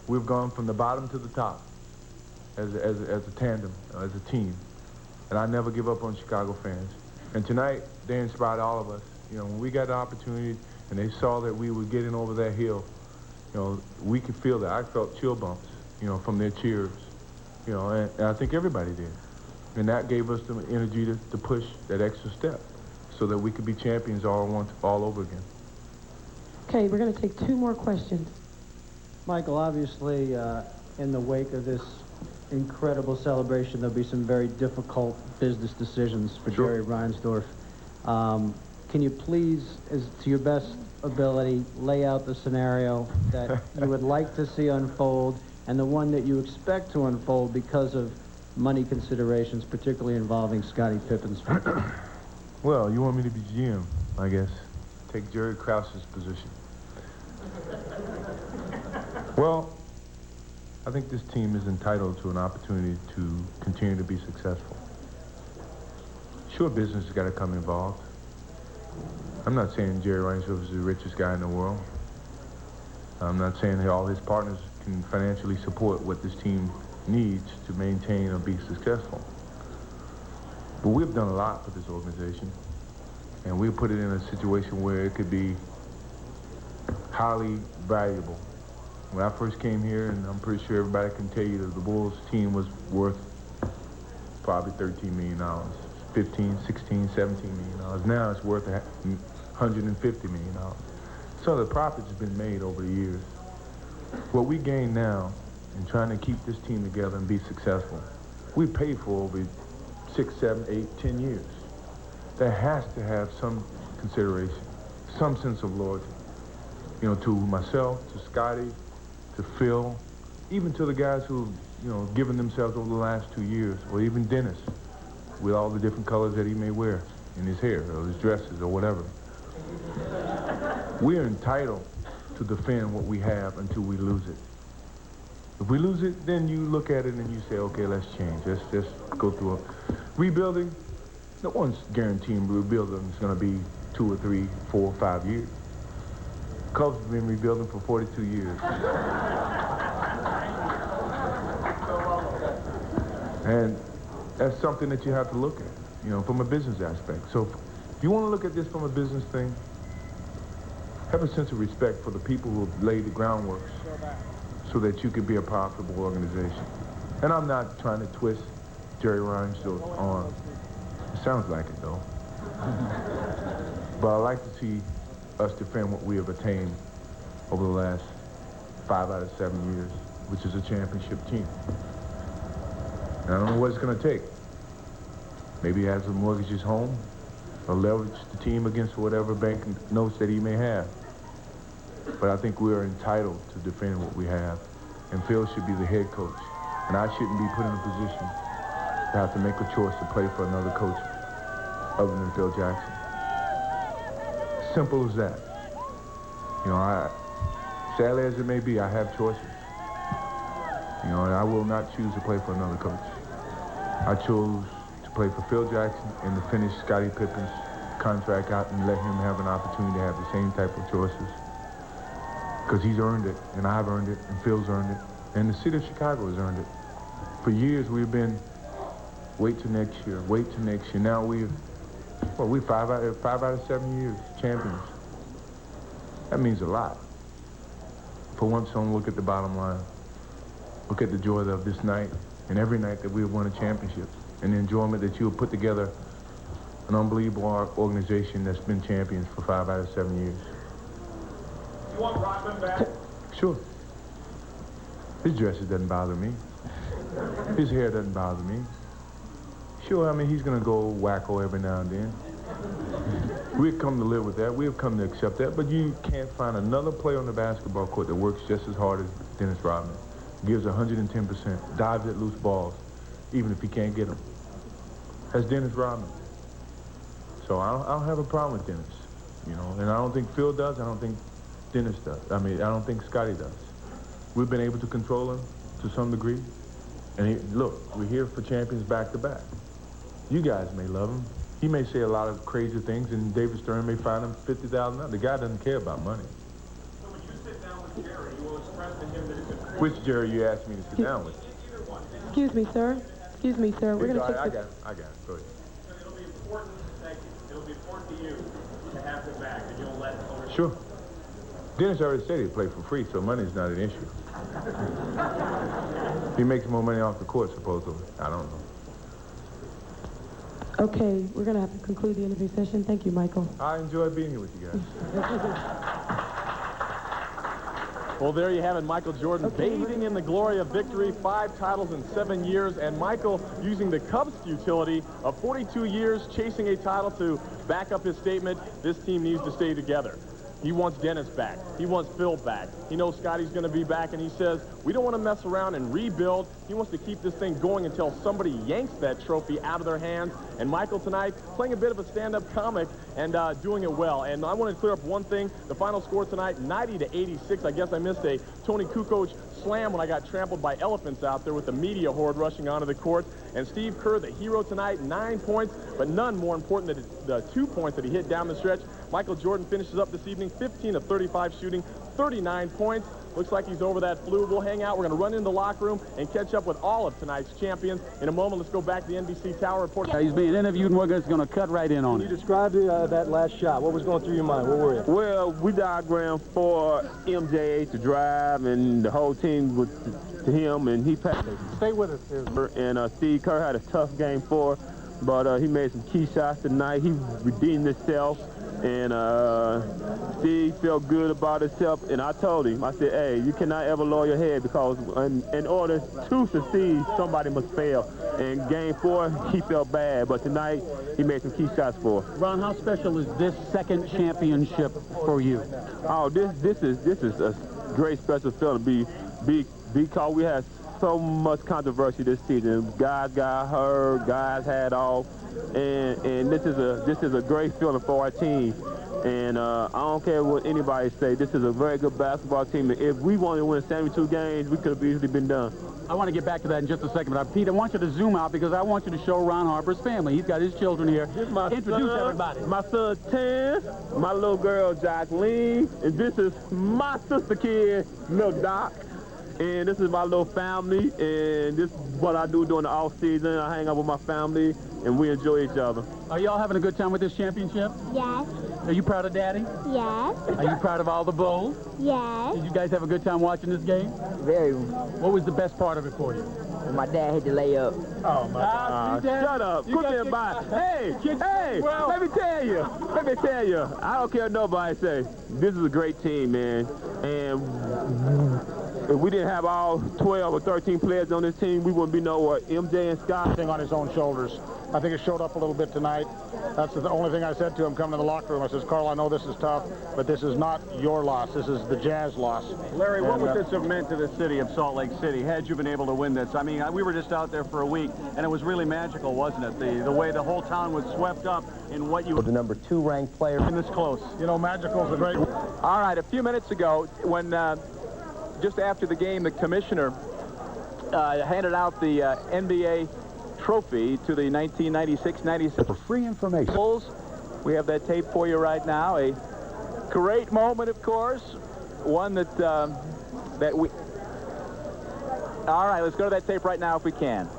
We've gone from the bottom to the top as a tandem, as a team. And I never give up on Chicago fans. And tonight, they inspired all of us. You know, when we got the opportunity and they saw that we were getting over that hill, you know, we could feel that. I felt chill bumps, you know, from their cheers. You know, and I think everybody did. And that gave us the energy to push that extra step so that we could be champions all over again. Okay, we're going to take 2 more questions. Michael, obviously, in the wake of this incredible celebration, there'll be some very difficult business decisions for Jerry Reinsdorf. Can you please, to your best ability, lay out the scenario that you would like to see unfold and the one that you expect to unfold because of money considerations, particularly involving Scottie Pippen's future? Well, you want me to be GM, I guess. Take Jerry Krause's position. Well, I think this team is entitled to an opportunity to continue to be successful. Sure, business has got to come involved. I'm not saying Jerry Reinsdorf is the richest guy in the world. I'm not saying that all his partners can financially support what this team needs to maintain or be successful. But we've done a lot for this organization, and we've put it in a situation where it could be highly valuable. When I first came here, and I'm pretty sure everybody can tell you that the Bulls team was worth probably $13 million, 15, 16, 17 million dollars. Now it's worth $150 million. So the profits have been made over the years. What we gain now in trying to keep this team together and be successful, we paid for over 6, 7, 8, 10 years. There has to have some consideration, some sense of loyalty. You know, to myself, to Scottie, to Phil, even to the guys who've, you know, given themselves over the last 2 years, or even Dennis, with all the different colors that he may wear in his hair, or his dresses, or whatever. We are entitled to defend what we have until we lose it. If we lose it, then you look at it and you say, okay, let's change. Let's just go through a rebuilding. No one's guaranteeing rebuilding is going to be 2 or 3, 4, 5 years. Cubs have been rebuilding for 42 years. And that's something that you have to look at, you know, from a business aspect. So if you want to look at this from a business thing, have a sense of respect for the people who have laid the groundwork so that you can be a profitable organization. And I'm not trying to twist Jerry Reinsdorf's arm. It sounds like it, though. But I like to see us defend what we have attained over the last 5 out of 7 years, which is a championship team. And I don't know what it's going to take. Maybe he has to mortgage his home or leverage the team against whatever bank notes that he may have. But I think we are entitled to defend what we have. And Phil should be the head coach. And I shouldn't be put in a position to have to make a choice to play for another coach other than Phil Jackson. Simple as that. You know, sadly as it may be, I have choices. You know, and I will not choose to play for another coach. I chose to play for Phil Jackson and to finish Scottie Pippen's contract out and let him have an opportunity to have the same type of choices. Because he's earned it, and I've earned it, and Phil's earned it, and the city of Chicago has earned it. For years we've been, wait till next year, wait till next year. Now we're 5 out of 7 years champions. That means a lot. For once, don't look at the bottom line. Look at the joy of this night and every night that we have won a championship, and the enjoyment that you have put together an unbelievable organization that's been champions for 5 out of 7 years. You want Rodman back? Sure. His dresses doesn't bother me. His hair doesn't bother me. Sure, I mean, he's going to go wacko every now and then. We've come to live with that. We've come to accept that. But you can't find another player on the basketball court that works just as hard as Dennis Rodman. Gives 110%, dives at loose balls, even if he can't get them. That's Dennis Rodman. So I don't have a problem with Dennis, you know. And I don't think Phil does. I don't think Dennis does. I mean, I don't think Scottie does. We've been able to control him to some degree. And look, we're here for champions back to back. You guys may love him. he may say a lot of crazy things, and David Stern may find him $50,000. The guy doesn't care about money. So when you sit down with Jerry, you will express to him that it's important. Which Jerry you asked me to sit down with? Either one. Excuse me, sir. Excuse me, sir. We're going to take I got it. Go ahead. So it'll be important, thank you. It'll be important to you to have him back, and you'll let owners... Sure. Dennis already said he'd play for free, so money's not an issue. He makes more money off the court, supposedly. I don't know. Okay, we're going to have to conclude the interview session. Thank you, Michael. I enjoyed being here with you guys. Well, there you have it, Michael Jordan bathing in the glory of victory, 5 titles in 7 years, and Michael using the Cubs' futility of 42 years chasing a title to back up his statement, this team needs to stay together. He wants Dennis back. He wants Phil back. He knows Scotty's going to be back, and he says, we don't want to mess around and rebuild. He wants to keep this thing going until somebody yanks that trophy out of their hands. And Michael tonight playing a bit of a stand-up comic and doing it well. And I want to clear up one thing. The final score tonight, 90-86. I guess I missed a Tony Kukoc slam when I got trampled by elephants out there with the media horde rushing onto the court. And Steve Kerr, the hero tonight, 9 points, but none more important than the 2 points that he hit down the stretch. Michael Jordan finishes up this evening, 15 of 35 shooting, 39 points. Looks like he's over that flu. We'll hang out. We're going to run into the locker room and catch up with all of tonight's champions. In a moment, let's go back to the NBC Tower report. He's being interviewed, and we're just going to cut right in on it. Can you describe that last shot? What was going through your mind? Where were you? Well, we diagrammed for MJ to drive, and the whole team was to him, and he passed. Stay with us. And Steve Kerr had a tough game 4, but he made some key shots tonight. He redeemed himself. And Steve felt good about himself, and I told him, I said, hey, you cannot ever lower your head, because in order to succeed, somebody must fail. And game 4, he felt bad, but tonight he made some key shots for us. Ron, how special is this second championship for you? Oh, this is a great special feeling because we had so much controversy this season. Guys got hurt, guys had off. And this is a great feeling for our team, and I don't care what anybody say. This is a very good basketball team. If we wanted to win 72 games, we could have easily been done. I want to get back to that in just a second, but Pete, I want you to zoom out because I want you to show Ron Harper's family. He's got his children here. Introduce everybody. My son Tim, my little girl Jacqueline, and this is my sister kid, little Doc. And this is my little family, and this is what I do during the off season. I hang out with my family, and we enjoy each other. Are y'all having a good time with this championship? Yes. Are you proud of Daddy? Yes. Are you proud of all the bowls? Yes. Did you guys have a good time watching this game? Very. What was the best part of it for you? My dad had to lay up. Oh, my God. Shut up. Quit being biased. Hey, let me tell you. I don't care what nobody say. This is a great team, man. And if we didn't have all 12 or 13 players on this team, we wouldn't be nowhere. MJ and Scott. On his own shoulders. I think it showed up a little bit tonight. That's the only thing I said to him coming to the locker room. I says, Carl, I know this is tough, but this is not your loss. This is the Jazz loss. Larry, what would this have meant to the city of Salt Lake City had you been able to win this? I mean, we were just out there for a week, and it was really magical, wasn't it? The way the whole town was swept up in what you... The number 2 ranked player. In this close. You know, magical is a great... All right, a few minutes ago, when just after the game, the commissioner handed out the NBA trophy to the 1996-97. For free information. We have that tape for you right now. A great moment, of course. One that we... All right, let's go to that tape right now if we can.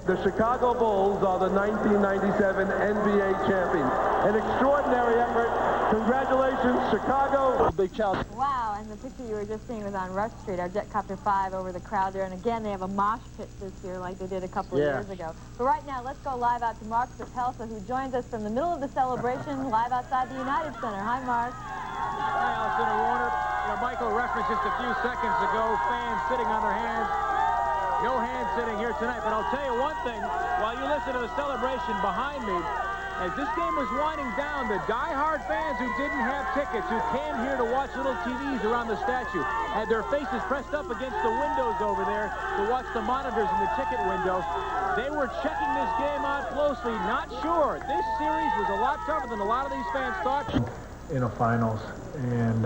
The Chicago Bulls are the 1997 NBA champions. An extraordinary effort. Congratulations, Chicago. Big challenge. Wow, and the picture you were just seeing was on Rush Street, our Jetcopter 5 over the crowd there. And again, they have a mosh pit this year like they did a couple of years ago. But right now, let's go live out to Mark Sapelsa, who joins us from the middle of the celebration live outside the United Center. Hi, Mark. Hi, Alcina Warner. You know, Michael referenced just a few seconds ago, fans sitting on their hands. No hands sitting here tonight, but I'll tell you one thing. While you listen to the celebration behind me, as this game was winding down, the die-hard fans who didn't have tickets, who came here to watch little TVs around the statue, had their faces pressed up against the windows over there to watch the monitors in the ticket window. They were checking this game out closely, not sure. This series was a lot tougher than a lot of these fans thought. In a finals, and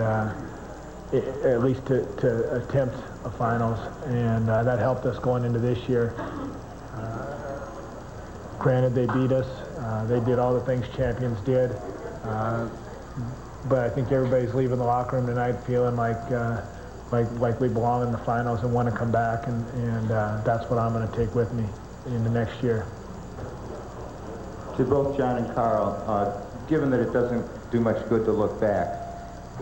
at least to attempt a finals, and that helped us going into this year. Granted, they beat us. They did all the things champions did. But I think everybody's leaving the locker room tonight feeling like we belong in the finals and want to come back, and that's what I'm going to take with me into next year. To both John and Carl, given that it doesn't do much good to look back,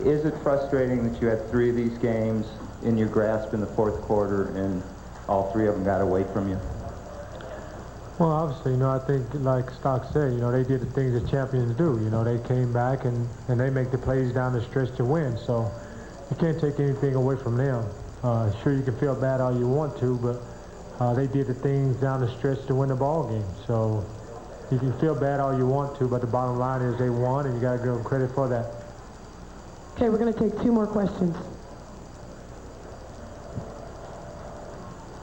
is it frustrating that you had 3 of these games in your grasp in the fourth quarter and all 3 of them got away from you? Well, obviously, I think like Stock said, they did the things that champions do. They came back and they make the plays down the stretch to win. So you can't take anything away from them. Sure, you can feel bad all you want to, but they did the things down the stretch to win the ball game. So you can feel bad all you want to, but the bottom line is they won, and you got to give them credit for that. Okay, we're going to take 2 more questions.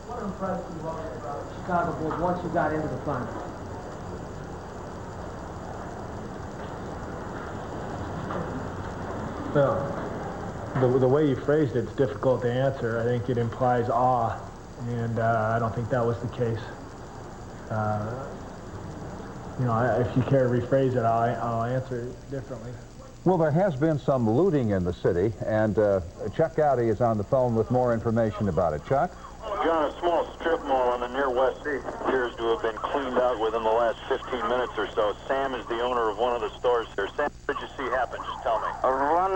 What impressed you most about the Chicago Bulls once you got into the finals? Well, the way you phrased it's difficult to answer. I think it implies awe, and I don't think that was the case. If you care to rephrase it, I'll answer it differently. Well, there has been some looting in the city, and Chuck Gowdy is on the phone with more information about it. Chuck? John, a small strip mall on the near west appears to have been cleaned out within the last 15 minutes or so. Sam is the owner of one of the stores here. Sam, what did you see happen? Just tell me. Run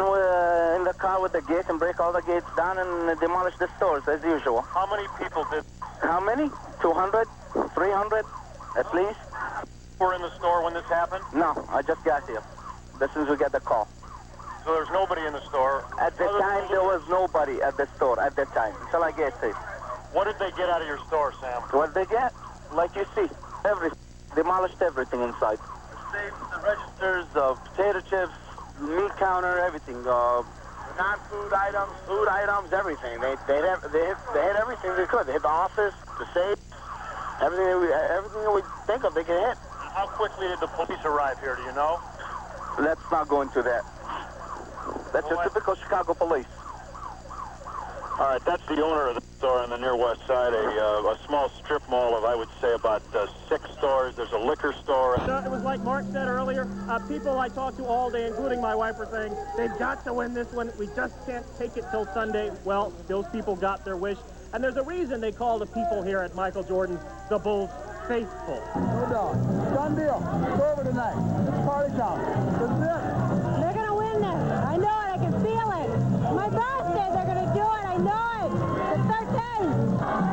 in the car with the gate and break all the gates down and demolish the stores as usual. How many people did? How many? 200? 300? At least? Were in the store when this happened? No, I just got here. As soon as we get the call. So there's nobody in the store? At the time, there was nobody at the store at that time, until I get here. What did they get out of your store, Sam? What they get? Like you see, demolished everything inside. The safes, the registers, Potato chips, meat counter, everything. Non-food items, food items, everything. They hit everything they could. They hit the office, the safe, everything that we think of, they can hit. How quickly did the police arrive here, do you know? Let's not go into that. That's a typical Chicago police. All right, that's the owner of the store on the near west side, a small strip mall of, I would say, about 6 stores. There's a liquor store. It was like Mark said earlier, people I talked to all day, including my wife, were saying, they've got to win this one. We just can't take it till Sunday. Well, those people got their wish. And there's a reason they call the people here at Michael Jordan's the Bulls faithful. No doubt. Done deal. It's over tonight. It's party time. This is it. They're going to win this. I know it. I can feel it. My birthday, they're going to do it. I know it. The 13th.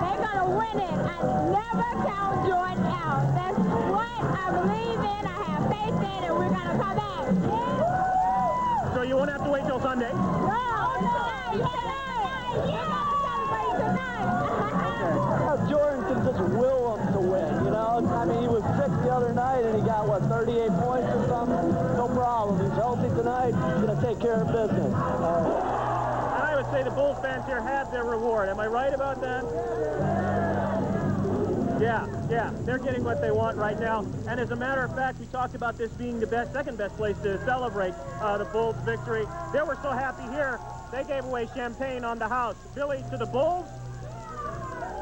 They're going to win it. I never count Jordan out. That's what I believe in. I have faith in, and we're going to come back. Yeah. So you won't have to wait till Sunday? No. Tonight. We're going to celebrate tonight. Jordan can just will them to win, I mean, he was sick the other night, and he got, 38 points or something? No problem. He's healthy tonight. He's going to take care of business. And I would say the Bulls fans here have their reward. Am I right about that? Yeah. They're getting what they want right now. And as a matter of fact, we talked about this being the second best place to celebrate the Bulls' victory. They were so happy here, they gave away champagne on the house. Billy, to the Bulls.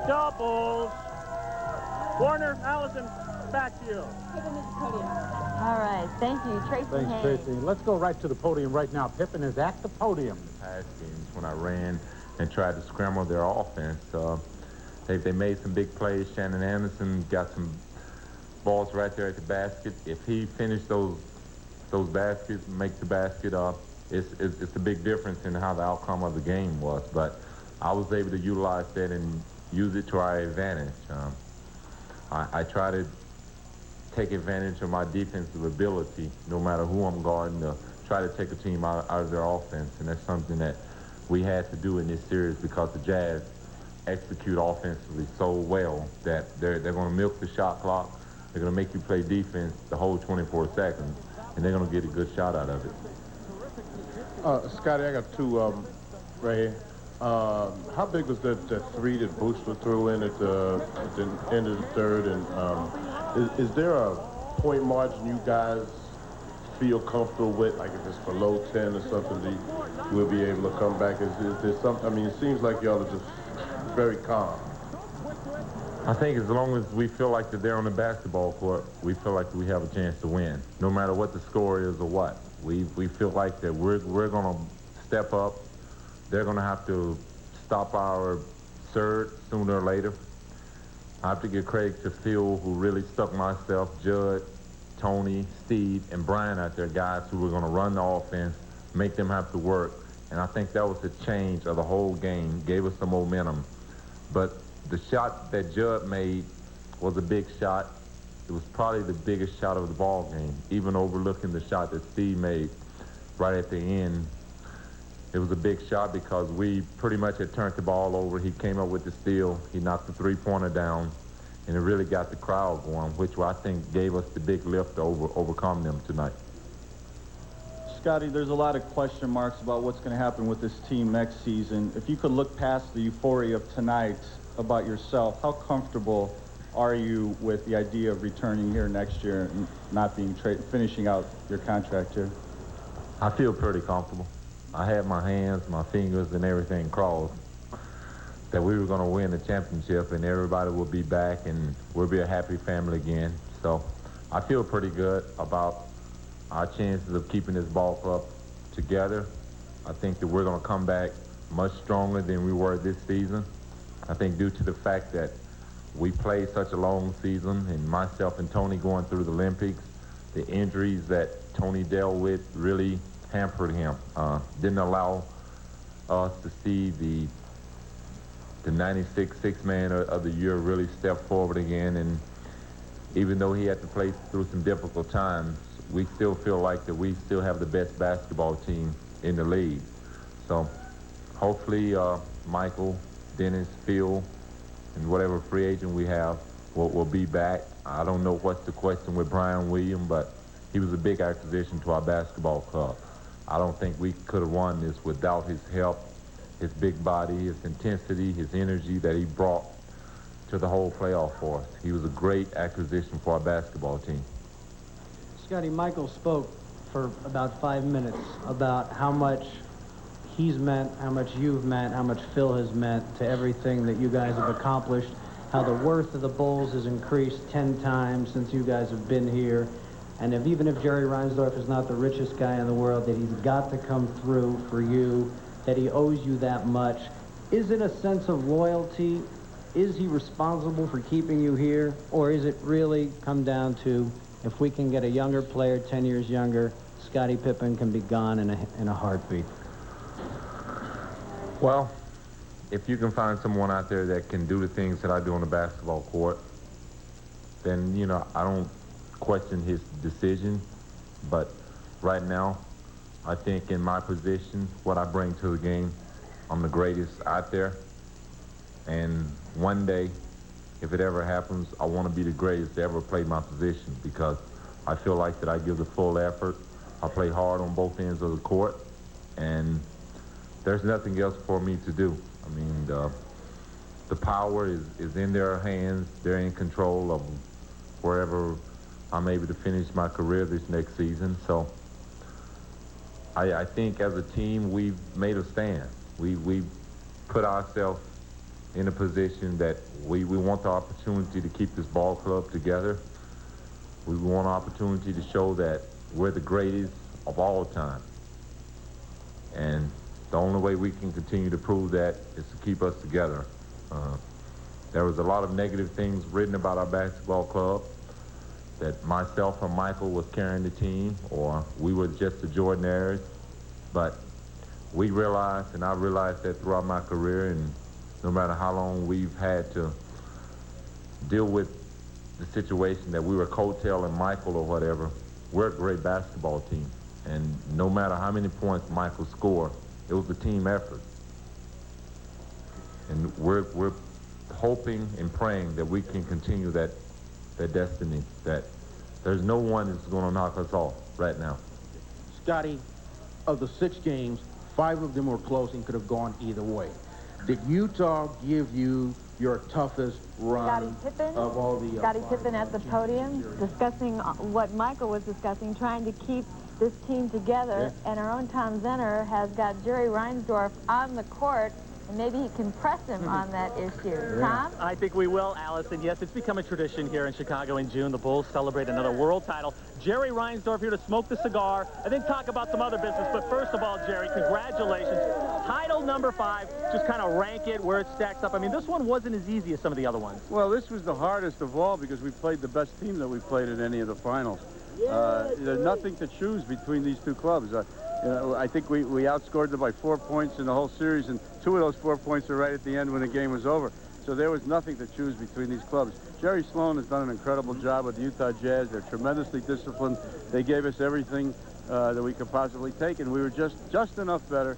The Bulls. Warner, Allison, back to you. All right, thank you. Tracy Thanks, Hayes. Tracy. Let's go right to the podium right now. Pippen is at the podium. Past games when I ran and tried to scramble their offense, they made some big plays. Shannon Anderson got some balls right there at the basket. If he finished those baskets, make the basket, it's a big difference in how the outcome of the game was. But I was able to utilize that and use it to our advantage. I try to take advantage of my defensive ability, no matter who I'm guarding, to try to take a team out of their offense. And that's something that we had to do in this series because the Jazz execute offensively so well that they're going to milk the shot clock. They're going to make you play defense the whole 24 seconds, and they're going to get a good shot out of it. Scotty, I got 2 right here. How big was that 3 that Booster threw in at the end of the third? And is there a point margin you guys feel comfortable with, like if it's below 10 or something, that we'll be able to come back? Is there something? I mean, it seems like y'all are just very calm. I think as long as we feel like that they're on the basketball court, we feel like we have a chance to win, no matter what the score is or what. We feel like that we're going to step up. They're going to have to stop our surge sooner or later. I have to give credit to Phil, who really stuck myself, Judd, Tony, Steve, and Brian out there, guys who were going to run the offense, make them have to work. And I think that was the change of the whole game, gave us the momentum. But the shot that Judd made was a big shot. It was probably the biggest shot of the ball game, even overlooking the shot that Steve made right at the end. It was a big shot because we pretty much had turned the ball over. He came up with the steal. He knocked the three-pointer down, and it really got the crowd going, which I think gave us the big lift to overcome them tonight. Scotty, there's a lot of question marks about what's going to happen with this team next season. If you could look past the euphoria of tonight about yourself, how comfortable are you with the idea of returning here next year and not being finishing out your contract here? I feel pretty comfortable. I had my hands, my fingers, and everything crossed that we were going to win the championship and everybody will be back and we'll be a happy family again. So I feel pretty good about our chances of keeping this ball club together. I think that we're going to come back much stronger than we were this season. I think due to the fact that we played such a long season and myself and Tony going through the Olympics, the injuries that Tony dealt with really hampered him. Didn't allow us to see the 96 six-man of the year really step forward again. And even though he had to play through some difficult times, we still feel like that we still have the best basketball team in the league. So hopefully Michael, Dennis, Phil, and whatever free agent we have will be back. I don't know what's the question with Brian Williams, but he was a big acquisition to our basketball club. I don't think we could have won this without his help, his big body, his intensity, his energy that he brought to the whole playoff for us. He was a great acquisition for our basketball team. Scotty, Michael spoke for about 5 minutes about how much he's meant, how much you've meant, how much Phil has meant to everything that you guys have accomplished, how the worth of the Bulls has increased 10 times since you guys have been here. And even if Jerry Reinsdorf is not the richest guy in the world, that he's got to come through for you, that he owes you that much. Is it a sense of loyalty? Is he responsible for keeping you here? Or is it really come down to, if we can get a younger player, 10 years younger, Scottie Pippen can be gone in a heartbeat? Well, if you can find someone out there that can do the things that I do on the basketball court, then, you know, I don't question his decision. But right now, I think in my position, what I bring to the game, I'm the greatest out there. And one day, if it ever happens, I want to be the greatest to ever play my position, because I feel like that I give the full effort. I play hard on both ends of the court, and there's nothing else for me to do. I mean, the power is in their hands. They're in control of wherever I'm able to finish my career this next season. So I think as a team, we've made a stand. We put ourselves in a position that we want the opportunity to keep this ball club together. We want an opportunity to show that we're the greatest of all time. And the only way we can continue to prove that is to keep us together. There was a lot of negative things written about our basketball club, that myself or Michael was carrying the team, or we were just the Jordanaires. But we realized, and I realized that throughout my career, and no matter how long we've had to deal with the situation that we were coattailing Michael or whatever, we're a great basketball team. And no matter how many points Michael scored, it was a team effort. And we're hoping and praying that we can continue that destiny, that there's no one that's going to knock us off right now. Scotty, of the 6 games, 5 of them were close and could have gone either way. Did Utah give you your toughest run of all the... Scottie Pippen at the podium discussing what Michael was discussing, trying to keep this team together, and our own Tom Zenner has got Jerry Reinsdorf on the court and maybe he can press him on that issue. Tom? I think we will, Allison. Yes, it's become a tradition here in Chicago in June. The Bulls celebrate another world title. Jerry Reinsdorf here to smoke the cigar and then talk about some other business. But first of all, Jerry, congratulations. Title number 5, just kind of rank it where it stacks up. I mean, this one wasn't as easy as some of the other ones. Well, this was the hardest of all because we played the best team that we played in any of the finals. There's nothing to choose between these two clubs. I think we outscored them by 4 points in the whole series, and 2 of those 4 points are right at the end when the game was over. So there was nothing to choose between these clubs. Jerry Sloan has done an incredible job with the Utah Jazz. They're tremendously disciplined. They gave us everything that we could possibly take, and we were just enough better,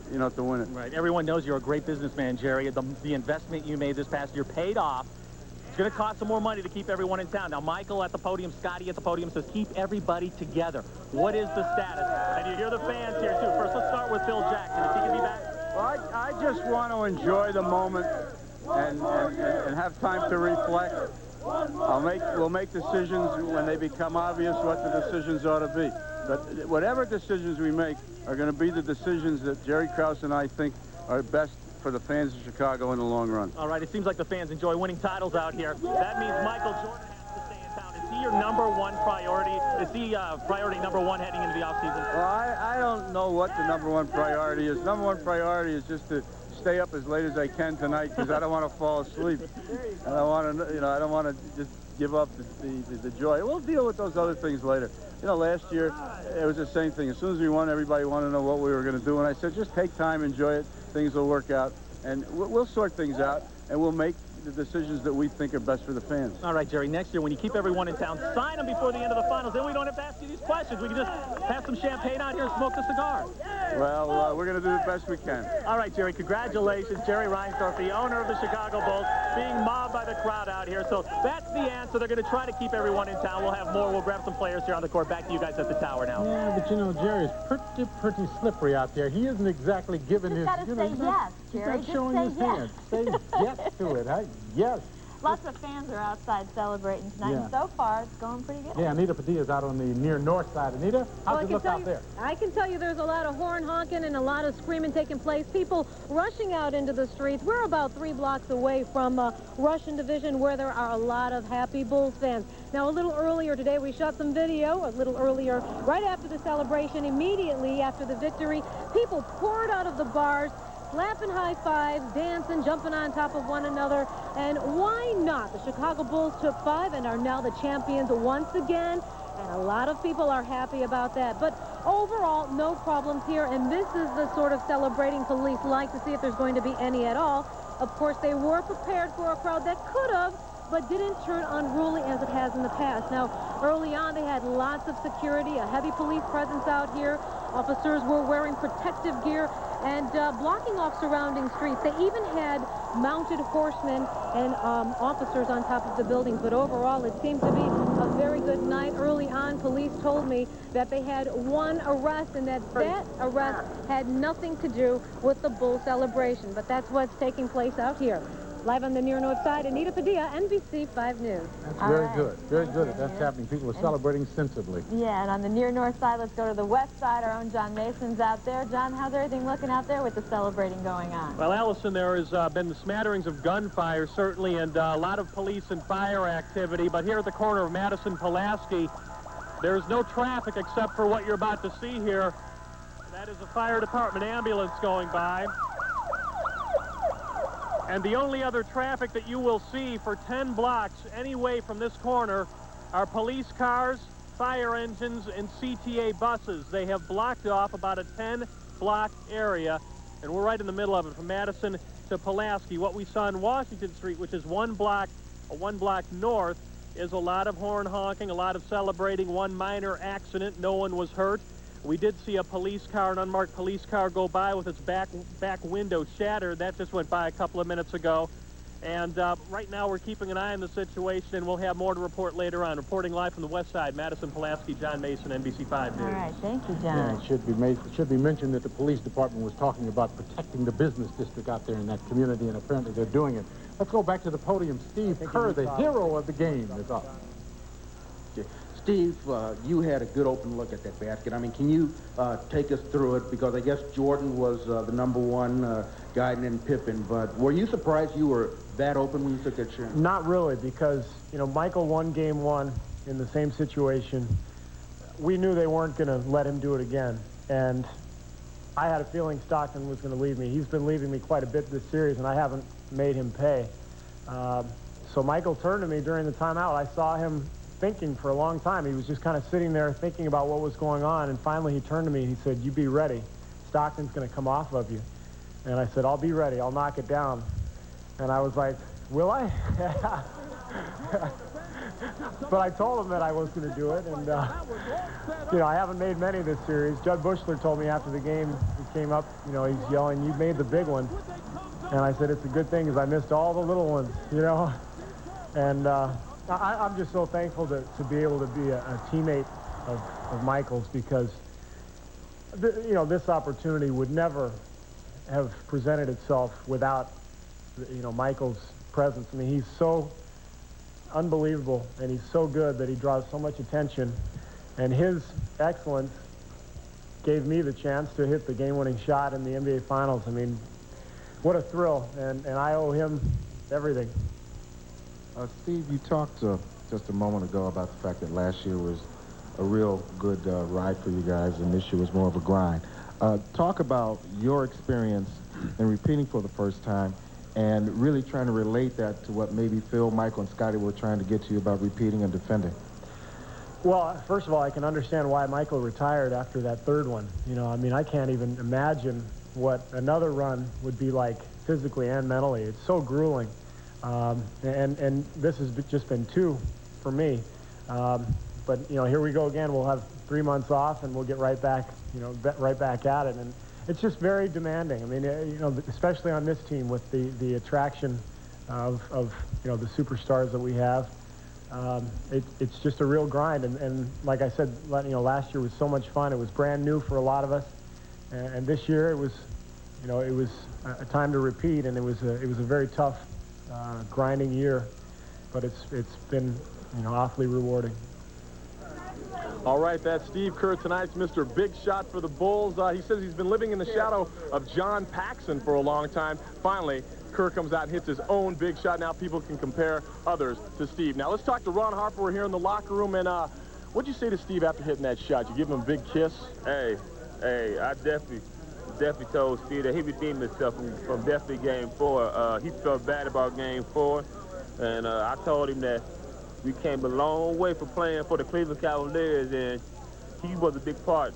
to win it. Right. Everyone knows you're a great businessman, Jerry. The investment you made this past year paid off. It's going to cost some more money to keep everyone in town. Now, Michael at the podium, Scotty at the podium says keep everybody together. What is the status? And you hear the fans here, too. First, let's start with Phil Jackson. If he can be back. Well, I just want to enjoy the moment and have time to reflect. We'll make decisions when they become obvious what the decisions ought to be. But whatever decisions we make are going to be the decisions that Jerry Krause and I think are best for the fans of Chicago in the long run. All right, it seems like the fans enjoy winning titles out here. That means Michael Jordan has to stay in town. Is he your number 1 priority? Is he priority number 1 heading into the offseason? Well, I don't know what the number 1 priority is. Number 1 priority is just to stay up as late as I can tonight because I don't want to fall asleep. I don't want to, I don't want to just give up the joy. We'll deal with those other things later. Last year, it was the same thing. As soon as we won, everybody wanted to know what we were going to do. And I said, just take time, enjoy it. Things will work out. And we'll sort things out, and we'll make the decisions that we think are best for the fans. All right, Jerry, next year when you keep everyone in town, sign them before the end of the finals. Then we don't have to ask you these questions. We can just have some champagne out here and smoke a cigar. Well, we're going to do the best we can. All right, Jerry, congratulations. Jerry Reinsdorf, the owner of the Chicago Bulls, being mobbed by the crowd out here. So that's the answer. They're going to try to keep everyone in town. We'll have more. We'll grab some players here on the court. Back to you guys at the tower now. Yeah, but Jerry's pretty slippery out there. He isn't exactly giving his... Just gotta say yes, Jerry. He's not showing his hand. Say yes to it, huh? Yes. Lots of fans are outside celebrating tonight, and so far it's going pretty good. Yeah, Anita Padilla's out on the near north side. Anita, how's it look out there? I can tell you there's a lot of horn honking and a lot of screaming taking place. People rushing out into the streets. We're about 3 blocks away from Russian Division where there are a lot of happy Bulls fans. Now, a little earlier today, we shot some video, a little earlier, right after the celebration, immediately after the victory. People poured out of the bars, slapping high fives, dancing, jumping on top of one another. And why not? The Chicago Bulls took 5 and are now the champions once again. And a lot of people are happy about that. But overall, no problems here. And this is the sort of celebrating police like to see if there's going to be any at all. Of course, they were prepared for a crowd that could have, but didn't turn unruly as it has in the past. Now, early on, they had lots of security, a heavy police presence out here. Officers were wearing protective gear and blocking off surrounding streets. They even had mounted horsemen and officers on top of the buildings. But overall, it seemed to be a very good night. Early on, police told me that they had 1 arrest and that arrest had nothing to do with the Bull celebration. But that's what's taking place out here. Live on the near north side, Anita Padilla, NBC 5 News. That's very good. Very good. That's happening. People are celebrating sensibly. Yeah, and on the near north side, let's go to the west side. Our own John Mason's out there. John, how's everything looking out there with the celebrating going on? Well, Allison, there has been smatterings of gunfire, certainly, and a lot of police and fire activity. But here at the corner of Madison Pulaski, there's no traffic except for what you're about to see here. That is a fire department ambulance going by. And the only other traffic that you will see for 10 blocks anyway from this corner are police cars, fire engines, and CTA buses. They have blocked off about a 10-block area, and we're right in the middle of it, from Madison to Pulaski. What we saw in Washington Street, which is one block north, is a lot of horn honking, a lot of celebrating, 1 minor accident. No one was hurt. We did see a police car, an unmarked police car, go by with its back window shattered. That just went by a couple of minutes ago. And right now we're keeping an eye on the situation, and we'll have more to report later on. Reporting live from the west side, Madison Pulaski, John Mason, NBC 5 News. All right, thank you, John. Yeah, it should be mentioned that the police department was talking about protecting the business district out there in that community, and apparently they're doing it. Let's go back to the podium. Steve Kerr, the hero of the game, is up. Steve, you had a good open look at that basket. I mean, can you take us through it? Because I guess Jordan was the number 1 Guyton and Pippen, but were you surprised you were that open when you took that chance? Not really, because, you know, Michael won game one in the same situation. We knew they weren't going to let him do it again, and I had a feeling Stockton was going to leave me. He's been leaving me quite a bit this series, and I haven't made him pay. So Michael turned to me during the timeout. I saw him thinking for a long time. He was just kind of sitting there thinking about what was going on, and finally he turned to me and he said, "You be ready. Stockton's going to come off of you." And I said, "I'll be ready. I'll knock it down." And I was like, "Will I?" But I told him that I was going to do it, and, you know, I haven't made many this series. Judd Bushler told me after the game, he came up, you know, he's yelling, "You made the big one." And I said, "It's a good thing because I missed all the little ones," you know. And I'm just so thankful to be able to be a teammate of Michael's, because, you know, this opportunity would never have presented itself without, you know, Michael's presence. I mean, he's so unbelievable, and he's so good that he draws so much attention, and his excellence gave me the chance to hit the game-winning shot in the NBA Finals. I mean, what a thrill, and I owe him everything. Steve, you talked just a moment ago about the fact that last year was a real good ride for you guys, and this year was more of a grind. Talk about your experience in repeating for the first time, and really trying to relate that to what maybe Phil, Michael, and Scotty were trying to get to you about repeating and defending. Well, first of all, I can understand why Michael retired after that third one. You know, I mean, I can't even imagine what another run would be like physically and mentally. It's so grueling. And this has just been two for me. But, you know, here we go again. We'll have 3 months off, and we'll get right back, you know, right back at it. And it's just very demanding. I mean, you know, especially on this team with the attraction of you know, the superstars that we have. It's just a real grind. And like I said, you know, last year was so much fun. It was brand new for a lot of us. And this year it was, you know, it was a time to repeat, and it was a very tough, grinding year. But it's been, you know, awfully rewarding. All right, that's Steve Kerr, tonight's Mr. Big Shot for the Bulls. He says he's been living in the shadow of John Paxson for a long time. Finally, Kerr comes out and hits his own big shot. Now people can compare others to Steve. Now let's talk to Ron Harper. We're here in the locker room, and what'd you say to Steve after hitting that shot? You give him a big kiss? Hey, I definitely told Steve that he redeemed himself from definitely game 4. He felt bad about game 4, and I told him that we came a long way for playing for the Cleveland Cavaliers, and he was a big part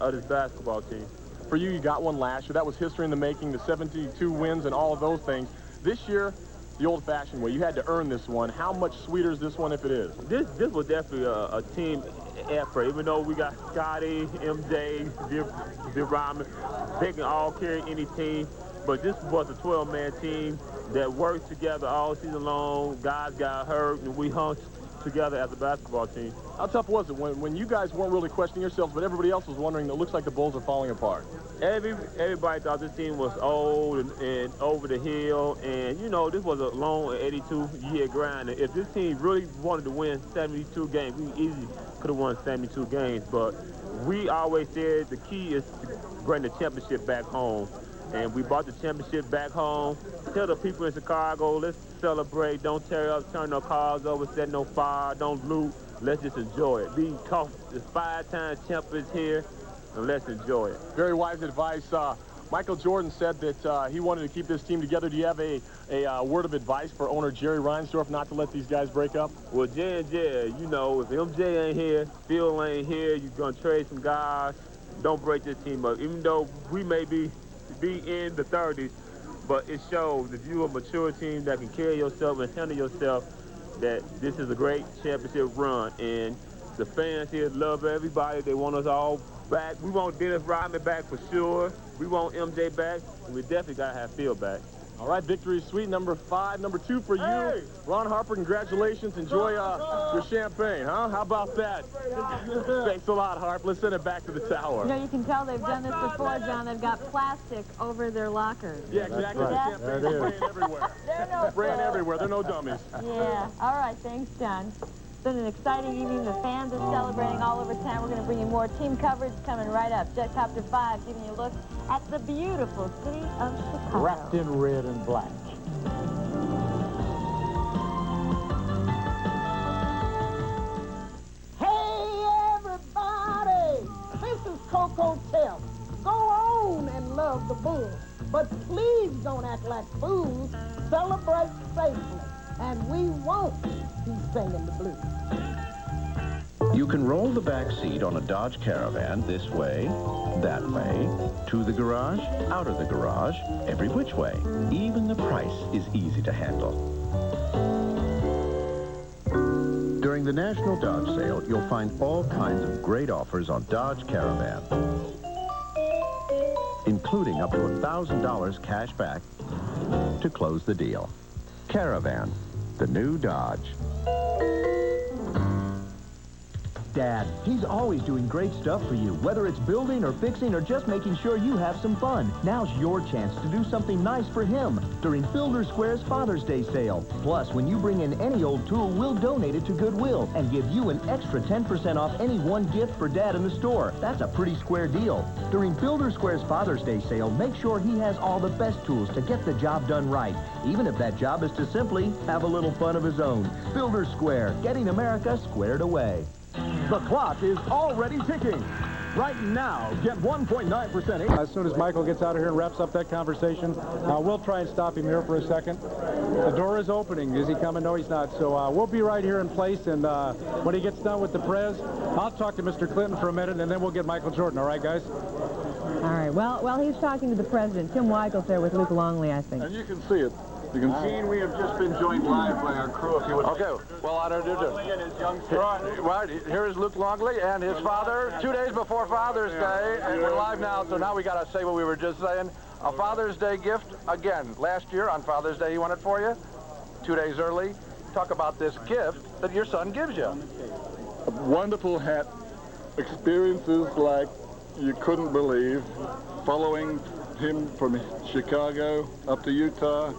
of this basketball team. For you, you got one last year. That was history in the making, the 72 wins and all of those things. This year, the old-fashioned way. You had to earn this one. How much sweeter is this one if it is? This was definitely a team effort. Even though we got Scotty, MJ, Bill Ryman, they can all carry any team. But this was a 12-man team that worked together all season long. Guys got hurt, and we hung together as a basketball team. How tough was it when you guys weren't really questioning yourselves, but everybody else was wondering, it looks like the Bulls are falling apart? Everybody thought this team was old and over the hill, and, you know, this was a long 82-year grind. And if this team really wanted to win 72 games, we easily could have won 72 games. But we always said the key is to bring the championship back home. And we brought the championship back home. Tell the people in Chicago, let's celebrate. Don't tear up, turn no cars over, set no fire, don't loot. Let's just enjoy it. Because the 5-time champions here, and let's enjoy it. Very wise advice. Michael Jordan said that he wanted to keep this team together. Do you have a word of advice for owner Jerry Reinsdorf not to let these guys break up? Well, J&J, you know, if MJ ain't here, Phil ain't here, you're going to trade some guys. Don't break this team up. Even though we may be in the 30s, but it shows if you're a mature team that can carry yourself and handle yourself, that this is a great championship run. And the fans here love everybody. They want us all back. We want Dennis Rodman back for sure. We want MJ back, and we definitely got to have Phil back. All right, victory suite number 5. Number 2 for you. Hey! Ron Harper, congratulations. Enjoy your champagne, huh? How about that? Thanks a lot, Harp. Let's send it back to the tower. You know, you can tell they've done this before, John. They've got plastic over their lockers. Yeah, exactly. Right. The champagne spraying everywhere. They're no spraying everywhere. They're no dummies. Yeah. All right. Thanks, John. been an exciting evening. The fans are celebrating all over town. We're going to bring you more team coverage coming right up. Jetcopter 5 giving you a look at the beautiful city of Chicago. Wrapped in red and black. Hey, everybody! This is Coco Tell. Go on and love the Bulls, but please don't act like fools. Celebrate safely, and we won't be singing the blues. You can roll the back seat on a Dodge Caravan this way, that way, to the garage, out of the garage, every which way. Even the price is easy to handle. During the National Dodge Sale, you'll find all kinds of great offers on Dodge Caravan, including up to $1,000 cash back to close the deal. Caravan, the new Dodge. Dad, he's always doing great stuff for you, whether it's building or fixing or just making sure you have some fun. Now's your chance to do something nice for him during Builder Square's Father's Day sale. Plus, when you bring in any old tool, we'll donate it to Goodwill and give you an extra 10% off any one gift for Dad in the store. That's a pretty square deal. During Builder Square's Father's Day sale, make sure he has all the best tools to get the job done right, even if that job is to simply have a little fun of his own. Builder Square, getting America squared away. The clock is already ticking. Right now, get 1.9%. As soon as Michael gets out of here and wraps up that conversation, we'll try and stop him here for a second. The door is opening. Is he coming? No, he's not. So we'll be right here in place, and when he gets done with the prez, I'll talk to Mr. Clinton for a minute, and then we'll get Michael Jordan. All right, guys? All right. Well, he's talking to the president. Tim Weigel's there with Luke Longley, I think. And you can see it. You can see we have just been joined live by our crew. If you would. Okay, well, I don't do Right, here is Luke Longley and his father, 2 days before Father's Day, and we're live now, so now we got to say what we were just saying. A Father's Day gift, again, last year on Father's Day he won it for you, 2 days early. Talk about this gift that your son gives you. A wonderful hat, experiences like you couldn't believe, following him from Chicago up to Utah,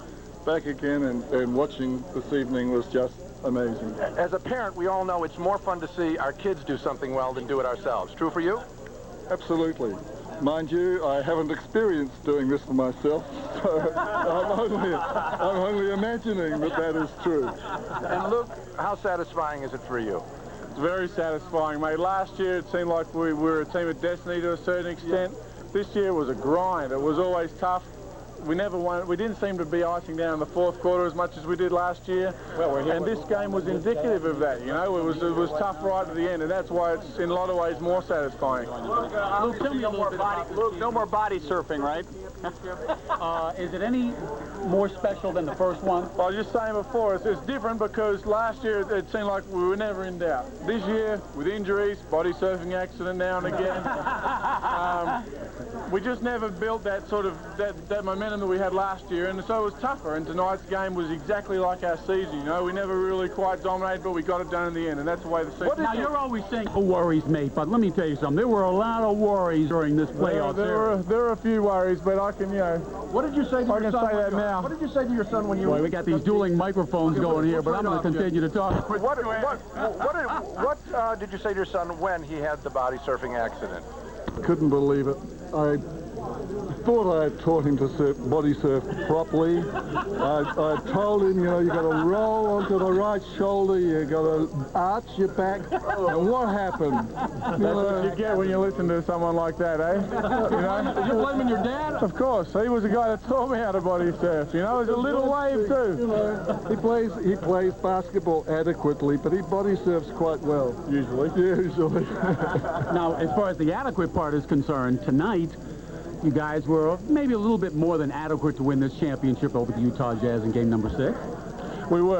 back again, and watching this evening was just amazing. As a parent, we all know it's more fun to see our kids do something well than do it ourselves. True for you? Absolutely. Mind you, I haven't experienced doing this for myself, so I'm only imagining that is true. And Luke, how satisfying is it for you? It's very satisfying, mate. Last year it seemed like we were a team of destiny to a certain extent. This year was a grind. It was always tough. We never won. We didn't seem to be icing down in the fourth quarter as much as we did last year. And this game was indicative of that. You know, it was tough right at the end, and that's why it's in a lot of ways more satisfying. Luke, tell me a little bit about this. Luke, no more body surfing, right? Is it any more special than the first one? Well, I was just saying before, it's different because last year it seemed like we were never in doubt. This year, with injuries, body surfing accident now and again, we just never built that sort of that momentum that we had last year, and so it was tougher. And tonight's game was exactly like our season. You know, we never really quite dominated, but we got it done in the end, and that's the way the season. Now you're always saying worries, mate, but let me tell you something. There were a lot of worries during this playoff series. There are a few worries, but I can, you know. What did you say to your son? What did you say to your son when you? Boy, we got these dueling microphones going here, but I'm going to continue to talk. What did you say to your son when he had the body surfing accident? Couldn't believe it. I thought I had taught him to body surf properly. I told him, you know, you got to roll onto the right shoulder, you got to arch your back, and what happened? That's what you get when you listen to someone like that, eh? You know? You're blaming your dad? Of course, he was the guy that taught me how to body surf. You know, it's a little wave too. You know, he plays basketball adequately, but he body surfs quite well. Usually. Now, as far as the adequate part is concerned, tonight, you guys were maybe a little bit more than adequate to win this championship over the Utah Jazz in game number 6. We were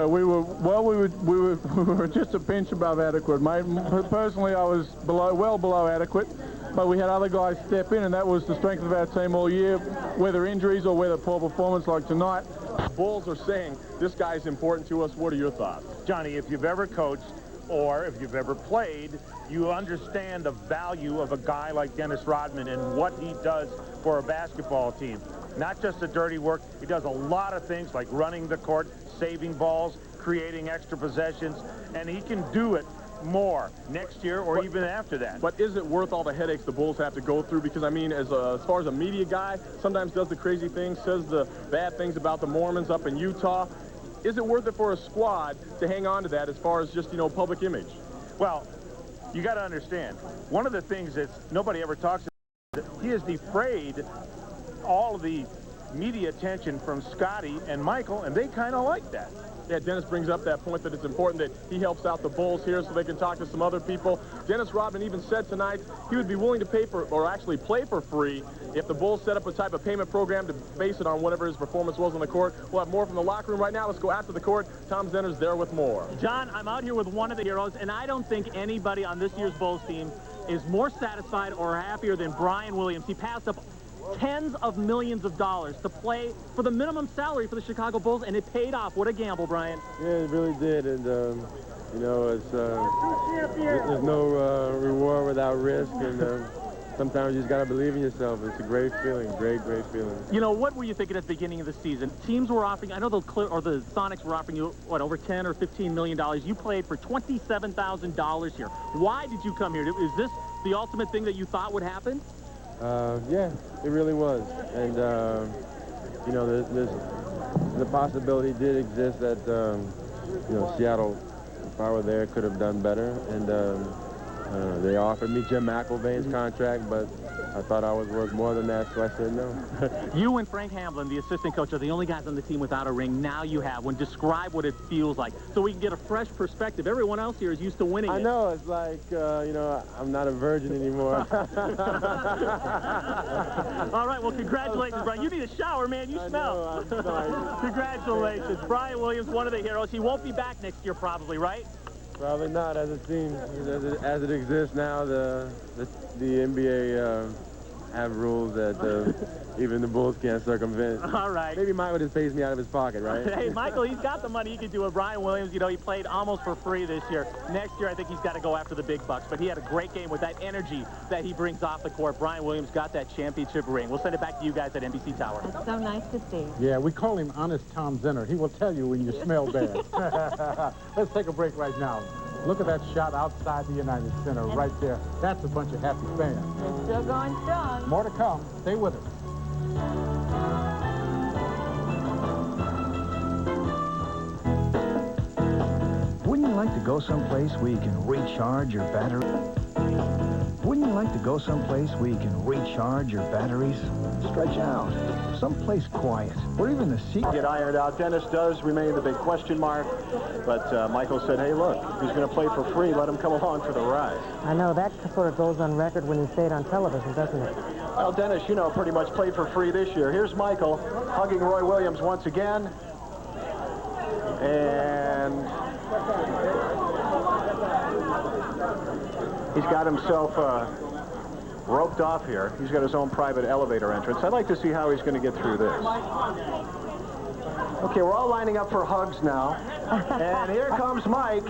just a pinch above adequate, mate. Personally, I was well below adequate, but we had other guys step in, and that was the strength of our team all year, whether injuries or whether poor performance like tonight. Bulls are saying this guy's important to us. What are your thoughts? Johnny, if you've ever coached or if you've ever played, you understand the value of a guy like Dennis Rodman and what he does for a basketball team. Not just the dirty work. He does a lot of things like running the court, saving balls, creating extra possessions, and he can do it more next year or even after that. But is it worth all the headaches the Bulls have to go through? Because, I mean, as far as a media guy, sometimes does the crazy things, says the bad things about the Mormons up in Utah. Is it worth it for a squad to hang on to that as far as just, you know, public image? Well, you got to understand, one of the things that nobody ever talks about, he has defrayed all of the media attention from Scotty and Michael, and they kind of like that. Yeah, Dennis brings up that point that it's important that he helps out the Bulls here so they can talk to some other people. Dennis Rodman even said tonight he would be willing to pay for, or actually play for free, if the Bulls set up a type of payment program to base it on whatever his performance was on the court. We'll have more from the locker room right now. Let's go after the court. Tom Zenner's there with more. John, I'm out here with one of the heroes, and I don't think anybody on this year's Bulls team is more satisfied or happier than Brian Williams. He passed up tens of millions of dollars to play for the minimum salary for the Chicago Bulls, and it paid off. What a gamble, Brian. Yeah, it really did, and you know, it's there's no reward without risk, and sometimes you just got to believe in yourself. It's a great feeling, great feeling. You know, what were you thinking at the beginning of the season? Teams were offering, I know the Sonics were offering you, what, over $10 or $15 million. You played for $27,000 here. Why did you come here? Is this the ultimate thing that you thought would happen? Yeah, it really was, and you know, the possibility did exist that you know, Seattle, if I were there, could have done better, and they offered me Jim McElvain's contract, but I thought I was worth more than that, so I said no. You and Frank Hamblin, the assistant coach, are the only guys on the team without a ring. Now you have one. Describe what it feels like so we can get a fresh perspective. Everyone else here is used to winning. I know. It's like, you know, I'm not a virgin anymore. All right, well, congratulations, Brian. You need a shower, man. You smell. Congratulations. Brian Williams, one of the heroes. He won't be back next year probably, right? Probably not, as it seems. As it exists now, the NBA have rules that even the Bulls can't circumvent. All right. Maybe Michael just pays me out of his pocket, right? Hey, Michael, he's got the money. He could do it. Brian Williams, you know, he played almost for free this year. Next year, I think he's got to go after the big bucks. But he had a great game with that energy that he brings off the court. Brian Williams got that championship ring. We'll send it back to you guys at NBC Tower. That's so nice to see. Yeah, we call him Honest Tom Zenner. He will tell you when you smell bad. Let's take a break right now. Look at that shot outside the United Center right there. That's a bunch of happy fans. It's still going strong. More to come. Stay with us. Wouldn't you like to go someplace where you can recharge your battery? Wouldn't you like to go someplace where you can recharge your batteries? Stretch out. Someplace quiet. Or even the seat. Get ironed out. Dennis does remain the big question mark. But Michael said, hey, look, if he's going to play for free, let him come along for the ride. I know, that sort of goes on record when you say it on television, doesn't it? Well, Dennis, you know, pretty much played for free this year. Here's Michael hugging Roy Williams once again. And he's got himself roped off here. He's got his own private elevator entrance. I'd like to see how he's going to get through this. Okay, we're all lining up for hugs now. And here comes Mike.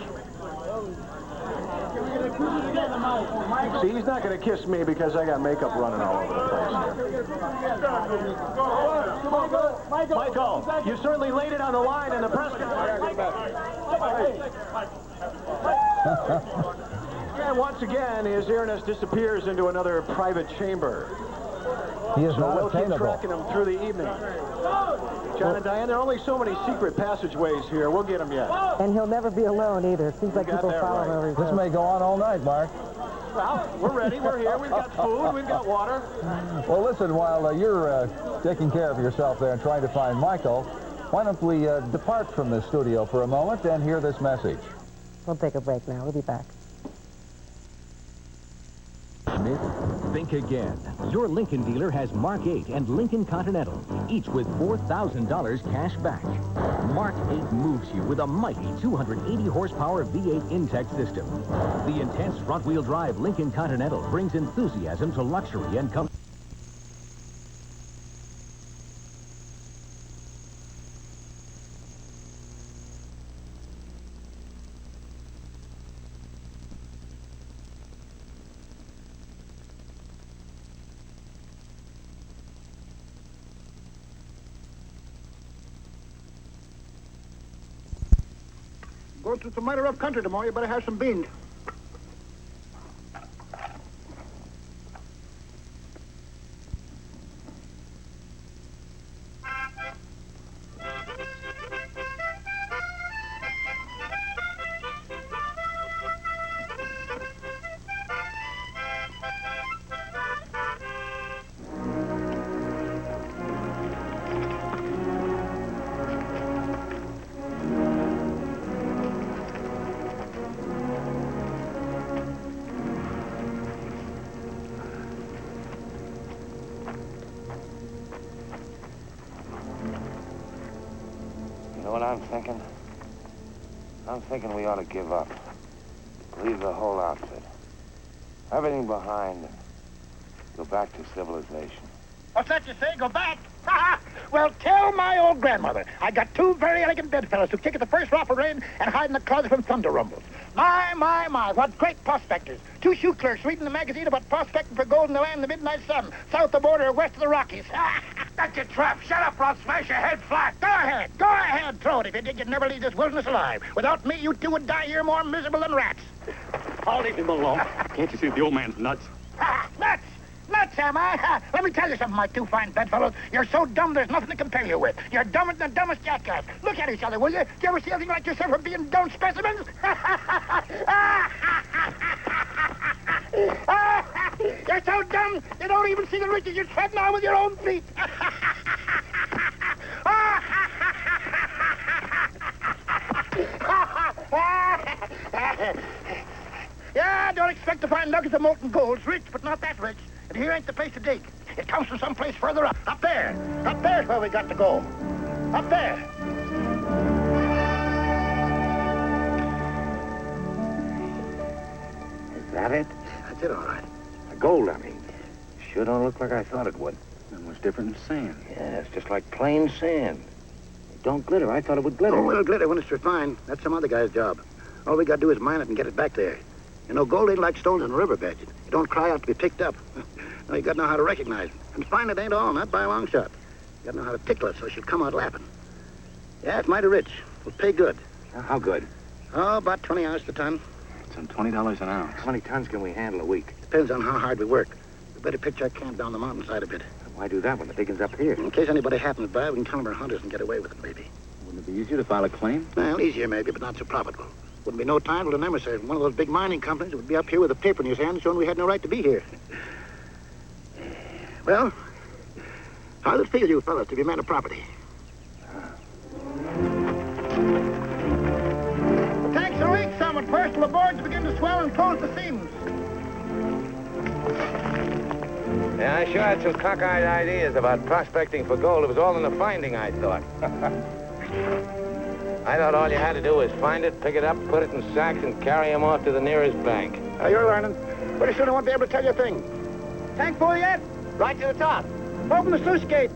See, he's not going to kiss me because I got makeup running all over the place. Michael, you certainly laid it on the line in the press conference. And once again, his earnest disappears into another private chamber. He is not we'll keep attainable. tracking him through the evening. John and Diane, there are only so many secret passageways here. We'll get him yet. And he'll never be alone either. Seems like people follow him every This may go on all night, Mark. Well, we're ready. We're here. We've got food. We've got water. Well, listen, while you're taking care of yourself there and trying to find Michael, why don't we depart from the studio for a moment and hear this message. We'll take a break now. We'll be back. Smith, think again. Your Lincoln dealer has Mark 8 and Lincoln Continental, each with $4,000 cash back. Mark 8 moves you with a mighty 280 horsepower V8 Intech system. The intense front-wheel drive Lincoln Continental brings enthusiasm to luxury and comfort. Going through some mighty rough country tomorrow. You better have some beans. You know what I'm thinking? I'm thinking we ought to give up. Leave the whole outfit. Everything behind and go back to civilization. What's that you say? Go back? Well, tell my old grandmother. I got two very elegant bedfellows who kick at the first drop of rain and hide in the closet from thunder rumbles. My, what great prospectors. Two shoe clerks reading the magazine about prospecting for gold in the land of the midnight sun, south of the border or west of the Rockies. That's your trap. Shut up, or I'll smash your head flat. Go ahead, throw it. If you did, you'd never leave this wilderness alive. Without me, you two would die here more miserable than rats. I'll leave him alone. Can't you see the old man's nuts? Nuts! Nuts, am I? Let me tell you something, my two fine bedfellows. You're so dumb there's nothing to compare you with. You're dumber than the dumbest jackass. Look at each other, will you? Do you ever see anything like yourself for being dumb specimens? You're so dumb, you don't even see the ridges you're treading on with your own feet. Yeah, don't expect to find nuggets of molten gold. It's rich, but not that rich. And here ain't the place to dig. It comes from someplace further up. Up there. Up there's where we got to go. Up there. Is that it? That's it, all right. The gold, I mean. Sure don't look like I thought it would. It was different than sand. Yeah, it's just like plain sand. It don't glitter. I thought it would glitter. Oh, it'll glitter when it's refined. That's some other guy's job. All we got to do is mine it and get it back there. You know, gold ain't like stones in a riverbed. You don't cry out to be picked up. No, you got to know how to recognize it. And find it ain't all, not by a long shot. You got to know how to tickle it so she'll come out laughing. Yeah, it's mighty rich. It'll pay good. How good? Oh, about 20 ounces a ton. Some $20 an ounce. How many tons can we handle a week? Depends on how hard we work. We better pitch our camp down the mountainside a bit. Why do that when the digging's up here? In case anybody happens by, we can tell them we're hunters and get away with it, maybe. Wouldn't it be easier to file a claim? Well, easier maybe, but not so profitable. Wouldn't be no time till an emissary from one of those big mining companies would be up here with a paper in his hand showing we had no right to be here. Well, how does it feel, you fellas, to be men of property? The tanks are weak, some. At first, the boards begin to swell and close the seams. Yeah, I sure had some cockeyed ideas about prospecting for gold. It was all in the finding, I thought. I thought all you had to do was find it, pick it up, put it in sacks, and carry them off to the nearest bank. You're learning. Pretty soon I won't be able to tell you a thing. Tank full yet? Right to the top. Open the sluice gate.